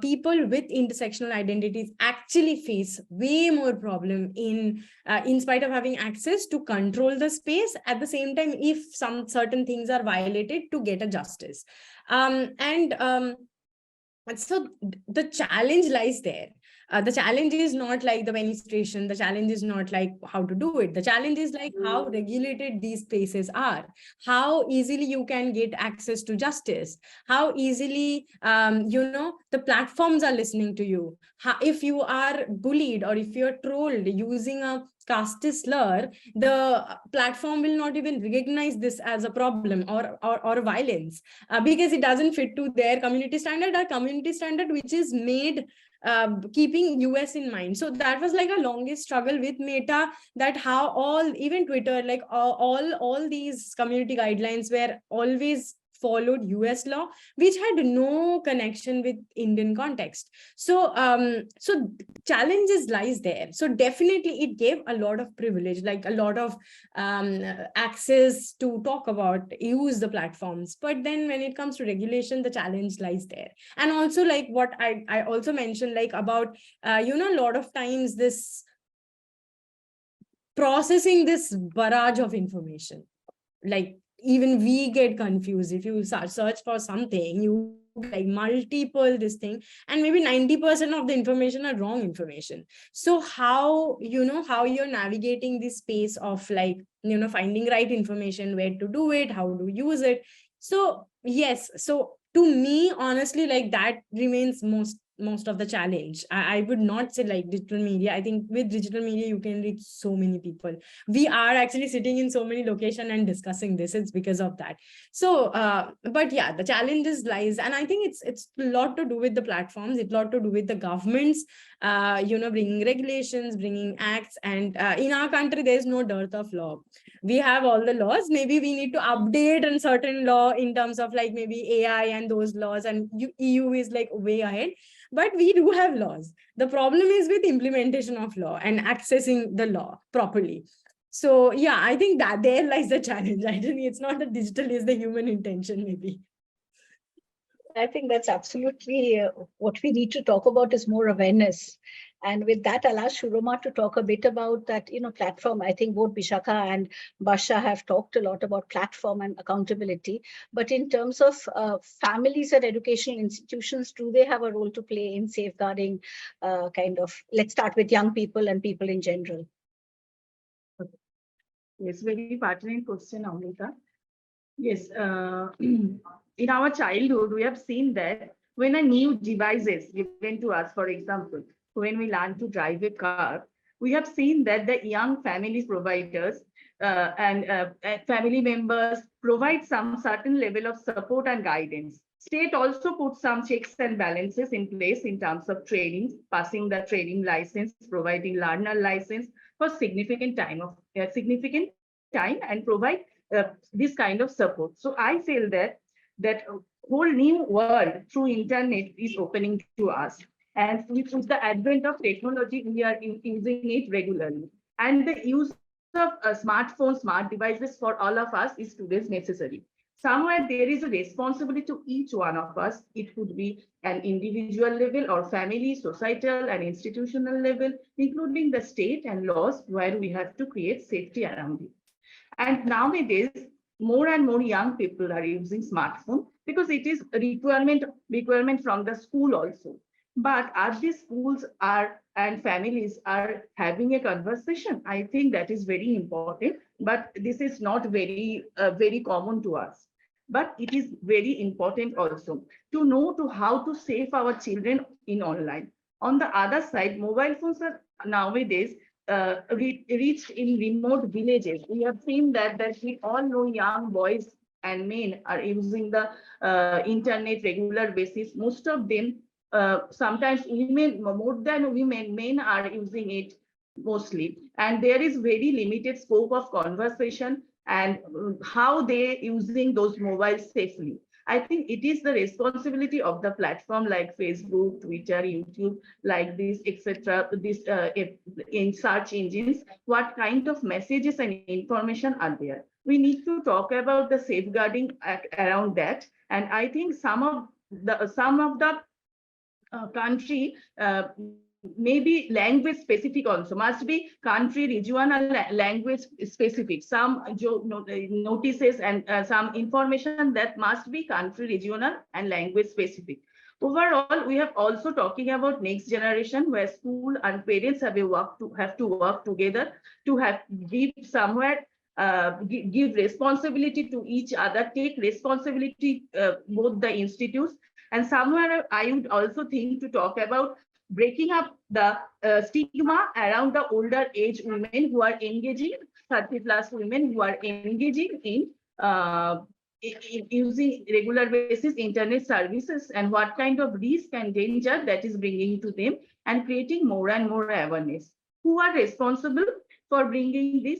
people with intersectional identities actually face way more problem in spite of having access to control the space. At the same time, if some certain things are violated, to get a justice. And so the challenge lies there. The challenge is not like the penetration. The challenge is not like how to do it. The challenge is like how regulated these places are, how easily you can get access to justice, how easily, the platforms are listening to you. How, if you are bullied or if you're trolled using a caste slur, the platform will not even recognize this as a problem or violence, because it doesn't fit to their community standard, a community standard which is made keeping US in mind. So that was like a longest struggle with Meta, that how all, even Twitter, like all these community guidelines were always followed US law, which had no connection with Indian context. So challenges lies there. So definitely it gave a lot of privilege, like a lot of access to talk about, use the platforms. But then when it comes to regulation, the challenge lies there. And also like what I also mentioned, like about, a lot of times this processing this barrage of information, like even we get confused. If you search for something, you like multiple this thing, and maybe 90% of the information are wrong information. So how, how you're navigating this space of like, finding right information, where to do it, how to use it. So yes, so to me, honestly, like that remains most of the challenge. I would not say like digital media. I think with digital media you can reach so many people. We are actually sitting in so many locations and discussing this. It's because of that. So but yeah, the challenges lies, and I think it's a lot to do with the platforms, it's a lot to do with the governments, bringing regulations, bringing acts. And in our country there's no dearth of law. We have all the laws. Maybe we need to update a certain law in terms of like maybe AI and those laws, and EU is like way ahead. But we do have laws. The problem is with implementation of law and accessing the law properly. So yeah, I think that there lies the challenge. I think it's not the digital, is the human intention maybe. I think that's absolutely what we need to talk about is more awareness. And with that, I'll ask Shuroma to talk a bit about that, platform. I think both Bishakha and Basha have talked a lot about platform and accountability. But in terms of families and educational institutions, do they have a role to play in safeguarding let's start with young people and people in general? Yes, very pertinent question, Amrita. Yes, in our childhood, we have seen that when a new device is given to us, for example, when we learn to drive a car, we have seen that the young family providers and family members provide some certain level of support and guidance. State also puts some checks and balances in place in terms of training, passing the training license, providing learner license for significant time and provide this kind of support. So I feel that whole new world through internet is opening to us. And with the advent of technology, we are using it regularly. And the use of smartphones, smart devices for all of us is today's necessary. Somewhere there is a responsibility to each one of us. It could be an individual level or family, societal and institutional level, including the state and laws where we have to create safety around it. And nowadays, more and more young people are using smartphone because it is a requirement from the school also. But as these schools are and families are having a conversation, I think that is very important. But this is not very common to us. But it is very important also to know to how to save our children in online. On the other side, mobile phones are nowadays reached in remote villages. We have seen that we all know young boys and men are using the internet regular basis. Most of them, sometimes women, more than women, men are using it mostly. And there is very limited scope of conversation and how they using those mobiles safely. I think it is the responsibility of the platform like Facebook, Twitter, YouTube, like this, etc. This in search engines, what kind of messages and information are there? We need to talk about the safeguarding around that. And I think some of the country maybe language specific also, must be country, regional, language specific. Some notices and some information that must be country, regional, and language specific. Overall, we have also talking about next generation, where school and parents have to work together to have give somewhere give responsibility to each other, take responsibility both the institutes. And somewhere I would also think to talk about breaking up the stigma around the older age women who are engaging, 30+ women who are engaging in using regular basis internet services, and what kind of risk and danger that is bringing to them, and creating more and more awareness. Who are responsible for bringing this?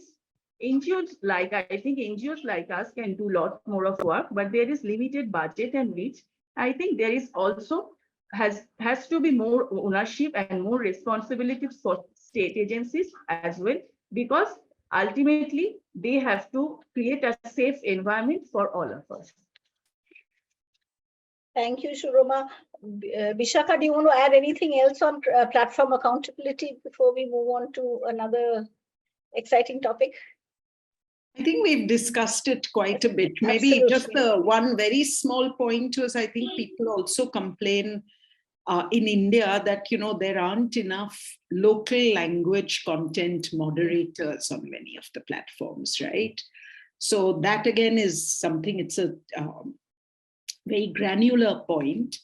NGOs, like I think NGOs like us can do a lot more of work, but there is limited budget and reach. I think there is also has to be more ownership and more responsibilities for state agencies as well, because ultimately they have to create a safe environment for all of us. Thank you, Shuroma. Bishaka, do you want to add anything else on platform accountability before we move on to another exciting topic? I think we've discussed it quite a bit. Maybe Absolutely. just the one very small point was, I think people also complain in India that, you know, there aren't enough local language content moderators on many of the platforms, right? So that again is something, it's a very granular point.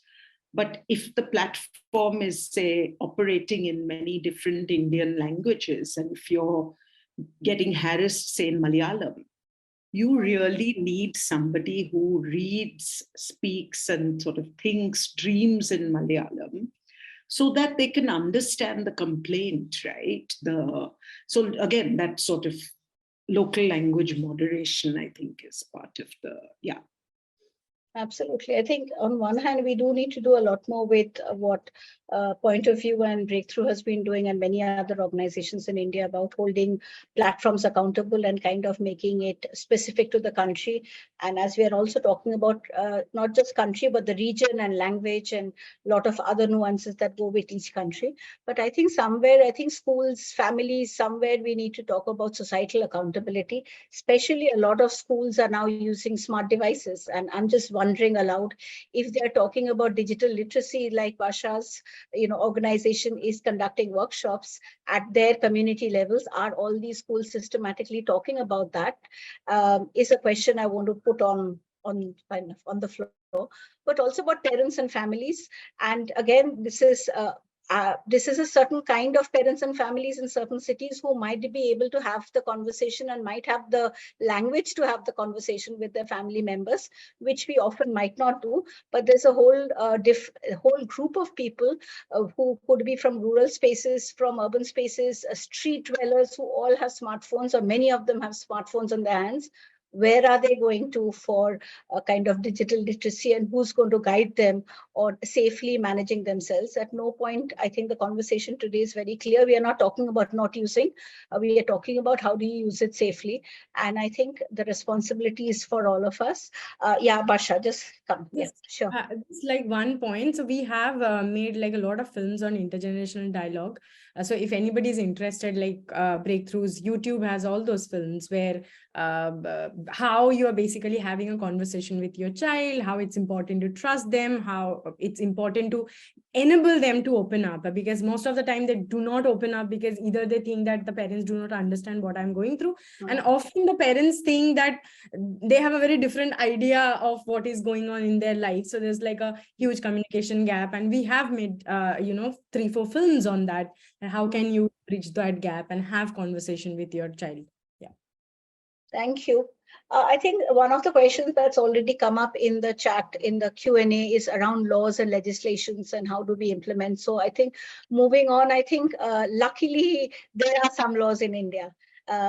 But if the platform is, say, operating in many different Indian languages, and if you're getting harassed, say, in Malayalam, you really need somebody who reads, speaks, and sort of thinks, dreams in Malayalam, so that they can understand the complaint, right? So again, that sort of local language moderation, I think, is part of the, yeah. Absolutely. I think on one hand, we do need to do a lot more with what Point of View and Breakthrough has been doing, and many other organizations in India, about holding platforms accountable and kind of making it specific to the country. And as we are also talking about not just country, but the region and language and a lot of other nuances that go with each country. But I think somewhere, I think schools, families, somewhere we need to talk about societal accountability. Especially a lot of schools are now using smart devices. And I'm just wondering aloud, if they're talking about digital literacy, like Basha's organization is conducting workshops at their community levels, are all these schools systematically talking about that? Is a question I want to put on the floor, but also about parents and families. And again, this is a certain kind of parents and families in certain cities who might be able to have the conversation and might have the language to have the conversation with their family members, which we often might not do. But there's a whole whole group of people who could be from rural spaces, from urban spaces, street dwellers, who all have smartphones, or many of them have smartphones in their hands. Where are they going to for a kind of digital literacy, and who's going to guide them or safely managing themselves? At no point, I think the conversation today is very clear. We are not talking about not using, we are talking about how do you use it safely. And I think the responsibility is for all of us. Yeah, Basha, just come. Yes. Yeah, sure. It's like one point. So we have made like a lot of films on intergenerational dialogue. So if anybody is interested, like Breakthroughs, YouTube has all those films where how you are basically having a conversation with your child, how it's important to trust them, how it's important to enable them to open up, because most of the time they do not open up because either they think that the parents do not understand what I'm going through. And often the parents think that they have a very different idea of what is going on in their life. So there's like a huge communication gap, and we have made 3-4 films on that, and how can you bridge that gap and have conversation with your child. Thank you. I think one of the questions that's already come up in the chat, in the Q&A, is around laws and legislations and how do we implement. So I think moving on, I think luckily there are some laws in India.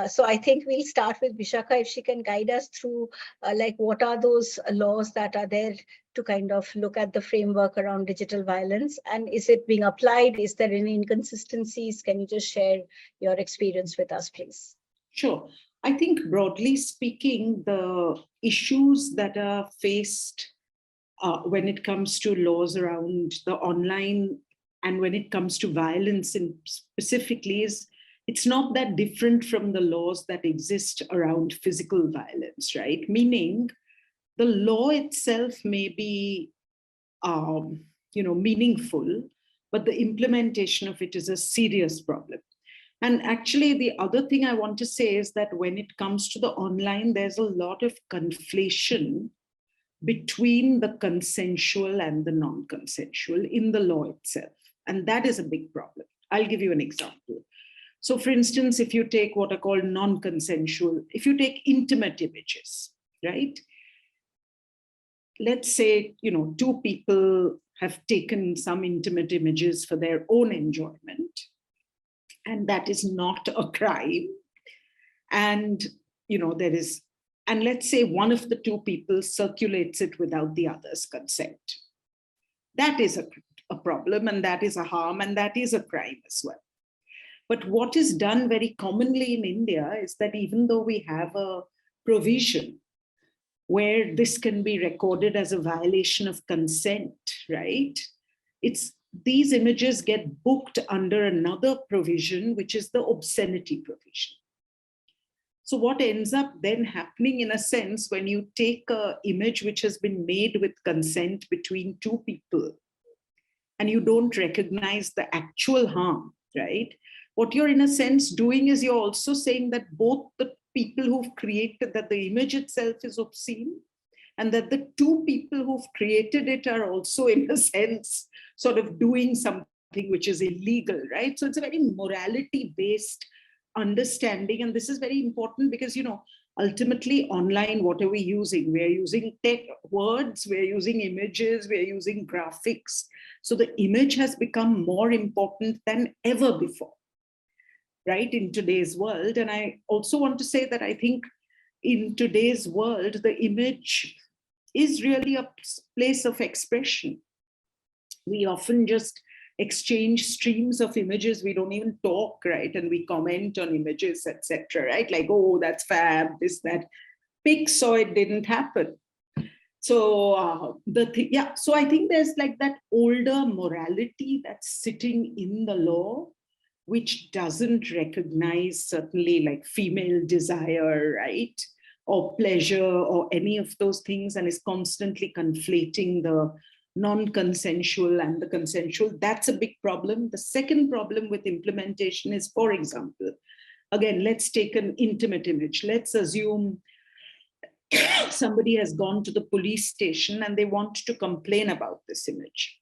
So I think we'll start with Bishaka, if she can guide us through like what are those laws that are there to kind of look at the framework around digital violence, and is it being applied? Is there any inconsistencies? Can you just share your experience with us, please? Sure. I think broadly speaking, the issues that are faced when it comes to laws around the online and when it comes to violence in specifically, is it's not that different from the laws that exist around physical violence, right? Meaning the law itself may be, meaningful, but the implementation of it is a serious problem. And actually, the other thing I want to say is that when it comes to the online, there's a lot of conflation between the consensual and the non-consensual in the law itself. And that is a big problem. I'll give you an example. So for instance, if you take what are called non-consensual, if you take intimate images, right? Let's say, two people have taken some intimate images for their own enjoyment, and that is not a crime. And, and let's say one of the two people circulates it without the other's consent. That is a problem, and that is a harm, and that is a crime as well. But what is done very commonly in India is that even though we have a provision where this can be recorded as a violation of consent, right? These images get booked under another provision, which is the obscenity provision. So what ends up then happening, in a sense, when you take an image which has been made with consent between two people, and you don't recognize the actual harm, right? What you're in a sense doing is you're also saying that both the people who've created, that the image itself is obscene, and that the two people who've created it are also, in a sense, sort of doing something which is illegal, right? So it's a very morality-based understanding. And this is very important because, ultimately online, what are we using? We're using words, we're using images, we're using graphics. So the image has become more important than ever before, right, in today's world. And I also want to say that I think in today's world, the image is really a place of expression. We often just exchange streams of images. We don't even talk, right? And we comment on images, etc., right? Like, oh, that's fab, this, that. Pics, so it didn't happen. So so I think there's like that older morality that's sitting in the law, which doesn't recognize certainly like female desire, right? Or pleasure or any of those things, and is constantly conflating the non-consensual and the consensual. That's a big problem. The second problem with implementation is, for example, again, let's take an intimate image. Let's assume somebody has gone to the police station and they want to complain about this image.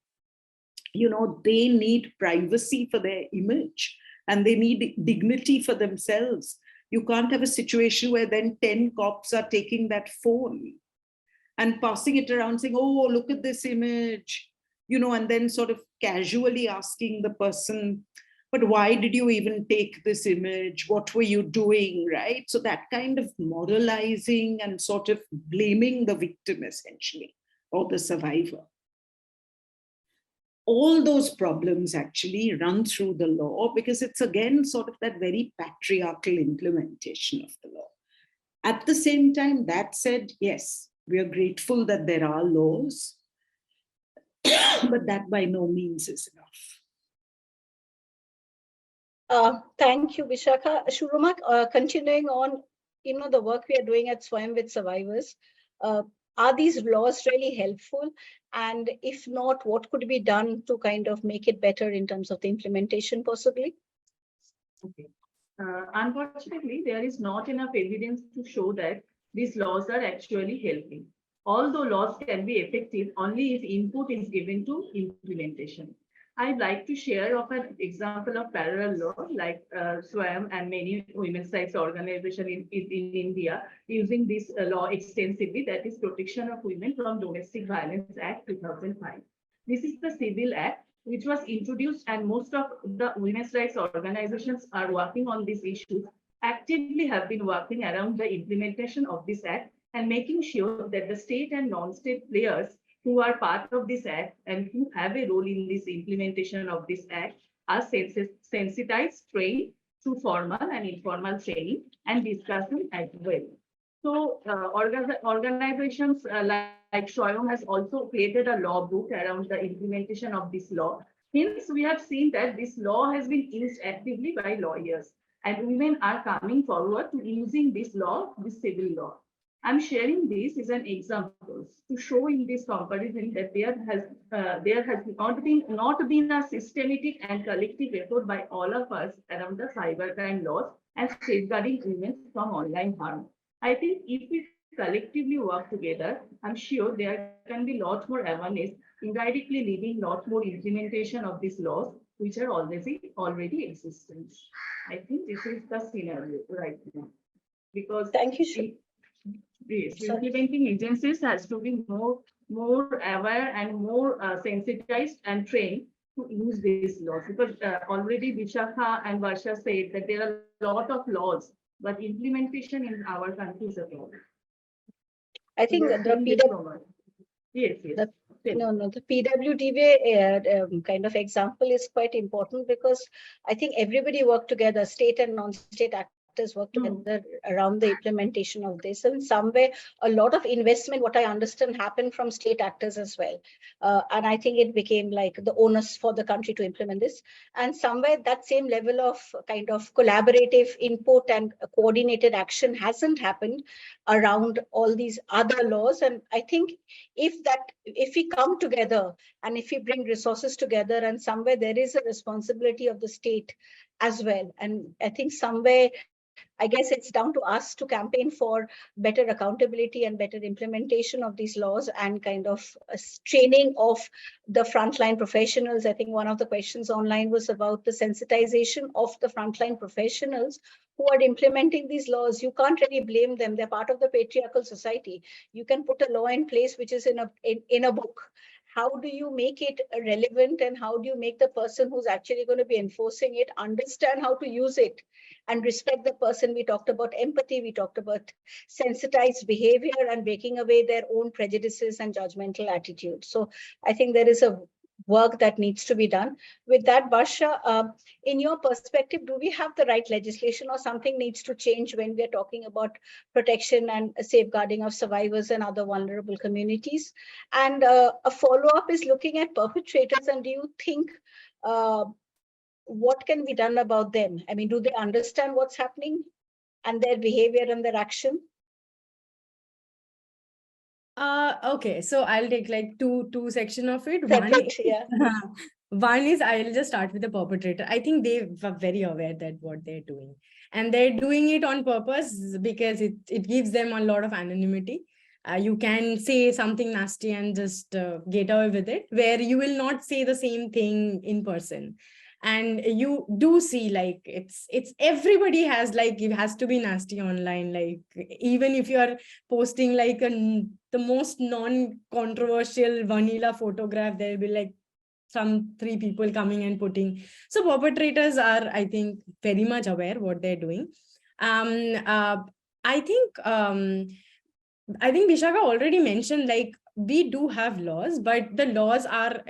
They need privacy for their image, and they need dignity for themselves. You can't have a situation where then 10 cops are taking that phone and passing it around saying, oh, look at this image, and then sort of casually asking the person, but why did you even take this image? What were you doing, right? So that kind of moralizing and sort of blaming the victim, essentially, or the survivor. All those problems actually run through the law because it's, again, sort of that very patriarchal implementation of the law. At the same time, that said, yes, we are grateful that there are laws, but that by no means is enough. Thank you, Vishakha. Shurumak, continuing on, the work we are doing at Swayam with survivors, are these laws really helpful? And if not, what could be done to kind of make it better in terms of the implementation, possibly? Okay. Unfortunately, there is not enough evidence to show that these laws are actually helping. Although laws can be effective only if input is given to implementation. I'd like to share of an example of parallel law like Swayam and many women's rights organizations in India using this law extensively, that is Protection of Women from Domestic Violence Act 2005. This is the civil act which was introduced, and most of the women's rights organizations are working on these issues, actively have been working around the implementation of this act and making sure that the state and non-state players who are part of this act and who have a role in this implementation of this act are sensitized, trained through formal and informal training and discussion as well. So organizations like Swayam has also created a law book around the implementation of this law. Hence, we have seen that this law has been used actively by lawyers, and women are coming forward to using this law, this civil law. I'm sharing this as an example to show in this comparison that there has not been a systematic and collective effort by all of us around the cybercrime laws and safeguarding women from online harm. I think if we collectively work together, I'm sure there can be lot more awareness, indirectly leading lot more implementation of these laws, which are already existent. I think this is the scenario right now. Because Thank you. yes, Sorry. implementing agencies has to be more aware and more sensitized and trained to use these laws. Because already Vishakha and Varsha said that there are a lot of laws, but implementation in our country is a problem. I think We are the seeing this PW, problem. Yes. the Tell me. no, the PWDV kind of example is quite important, because I think everybody worked together, state and non-state actors work together around the implementation of this. And somewhere, a lot of investment, what I understand, happened from state actors as well. And I think it became like the onus for the country to implement this. And somewhere that same level of kind of collaborative input and coordinated action hasn't happened around all these other laws. And I think if we come together and if we bring resources together, and somewhere there is a responsibility of the state as well. And I think somewhere, I guess it's down to us to campaign for better accountability and better implementation of these laws, and kind of training of the frontline professionals. I think one of the questions online was about the sensitization of the frontline professionals who are implementing these laws. You can't really blame them. They're part of the patriarchal society. You can put a law in place which is in a book. How do you make it relevant, and how do you make the person who's actually going to be enforcing it understand how to use it and respect the person? We talked about empathy, we talked about sensitized behavior and breaking away their own prejudices and judgmental attitudes. So I think there is a work that needs to be done. With that, Barsha, in your perspective, do we have the right legislation, or something needs to change when we are talking about protection and safeguarding of survivors and other vulnerable communities? And a follow-up is looking at perpetrators, and do you think what can be done about them? I mean, do they understand what's happening and their behavior and their action? Okay, so I'll take like two section of it. Separate, yeah. One is I'll just start with the perpetrator. I think they were very aware that what they're doing, and they're doing it on purpose because it gives them a lot of anonymity. You can say something nasty and just get away with it, where you will not say the same thing in person. And you do see like it's everybody has like, it has to be nasty online. Like even if you are posting like the most non-controversial vanilla photograph, there'll be like some 3 people coming and putting. So perpetrators are, I think, very much aware what they're doing. I think Vishakha already mentioned, like, we do have laws, but the laws are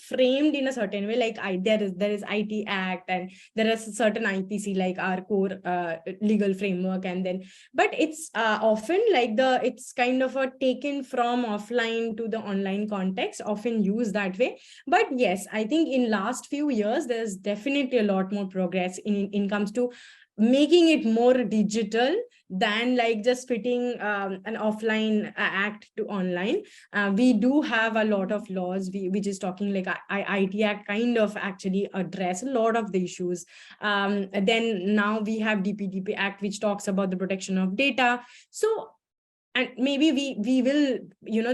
framed in a certain way. Like there is IT Act, and there is certain IPC, like our core legal framework, and then but it's often like it's kind of a taken from offline to the online context, often used that way. But yes, I think in last few years there's definitely a lot more progress in comes to making it more digital than like just fitting an offline act to online. We do have a lot of laws which is talking like IT Act kind of actually address a lot of the issues. Then now we have DPDP Act, which talks about the protection of data. So, and maybe we will,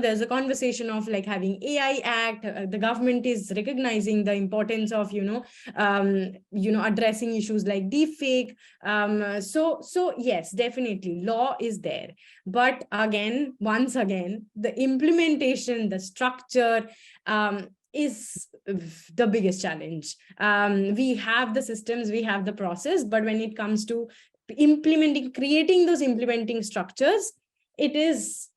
there's a conversation of like having AI Act. The government is recognizing the importance of, addressing issues like deepfake. So yes, definitely law is there. But again, once again, the implementation, the structure, is the biggest challenge. We have the systems, we have the process, but when it comes to creating those implementing structures, it is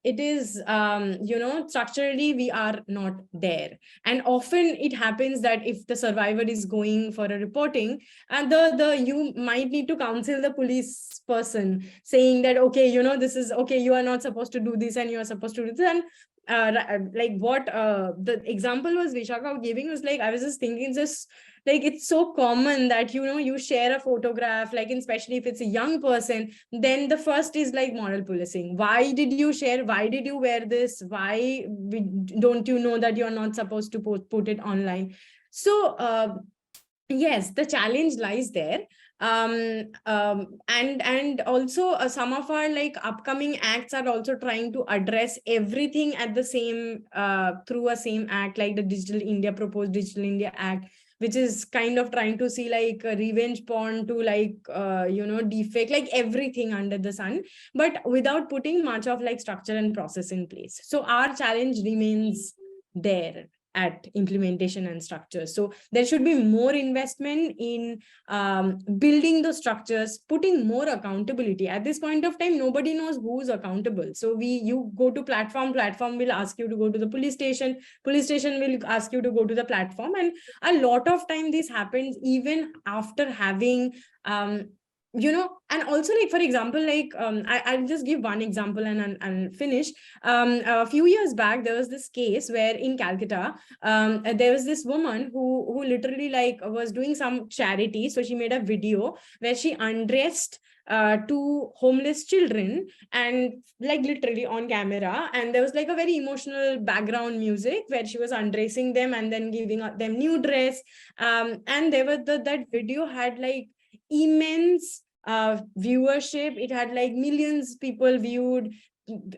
structurally we are not there. And often it happens that if the survivor is going for a reporting, and you might need to counsel the police person saying that, okay, this is okay, you are not supposed to do this and you are supposed to do this. And like what the example was Vishaka giving was like, I was just thinking, just like, it's so common that, you know, you share a photograph, like, especially if it's a young person, then the first is like moral policing. Why did you share? Why did you wear this? Why don't you know that you're not supposed to put it online? So yes, the challenge lies there. And also some of our like upcoming acts are also trying to address everything at the same through a same act, like the proposed Digital India Act, which is kind of trying to see like revenge porn to like you know, defect, like everything under the sun, but without putting much of like structure and process in place. So our challenge remains there at implementation and structure. So there should be more investment in building the structures, putting more accountability. At this point of time, nobody knows who's accountable. So you go to platform will ask you to go to the police station will ask you to go to the platform. And a lot of time this happens even after having you know, and also like, for example, like I'll just give one example and finish. A few years back, there was this case where in Calcutta, there was this woman who literally like was doing some charity. So she made a video where she undressed two homeless children, and like literally on camera, and there was like a very emotional background music where she was undressing them and then giving them new dress. And there was that video had like immense viewership. It had like millions people viewed,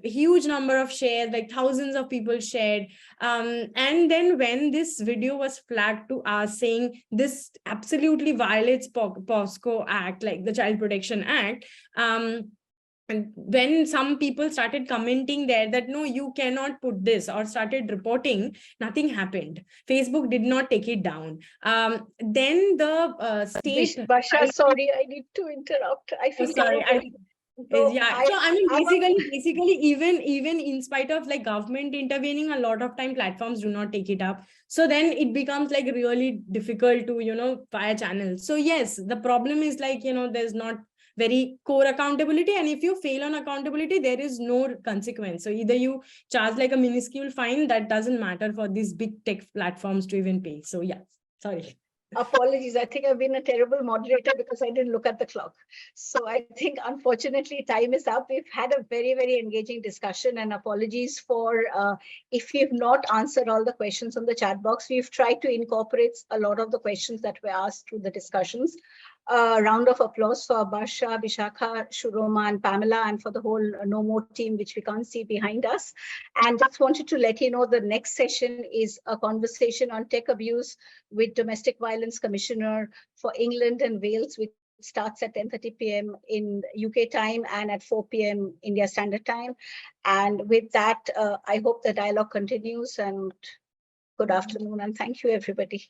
huge number of shares, like thousands of people shared. And then when this video was flagged to us saying this absolutely violates POSCO Act, like the Child Protection Act, and when some people started commenting there that no, you cannot put this, or started reporting, nothing happened. Facebook did not take it down. Then the state. Basha, sorry, I need to interrupt. I feel Sorry, No, yeah. So I mean, basically, even in spite of like government intervening, a lot of time platforms do not take it up. So then it becomes like really difficult to, you know, via channels. So yes, the problem is like, you know, there's not very core accountability, and if you fail on accountability, there is no consequence. So either you charge like a minuscule fine, that doesn't matter for these big tech platforms to even pay. So yeah, sorry. Apologies. I think I've been a terrible moderator because I didn't look at the clock. So I think, unfortunately, time is up. We've had a very, very engaging discussion, and apologies for if we've not answered all the questions on the chat box. We've tried to incorporate a lot of the questions that were asked through the discussions. A round of applause for Barsha, Vishakha, Shuroma, and Pamela, and for the whole No More team, which we can't see behind us. And just wanted to let you know the next session is a conversation on tech abuse with Domestic Violence Commissioner for England and Wales, which starts at 10:30 p.m. in UK time and at 4 p.m. India Standard Time. And with that, I hope the dialogue continues, and good afternoon, and thank you, everybody.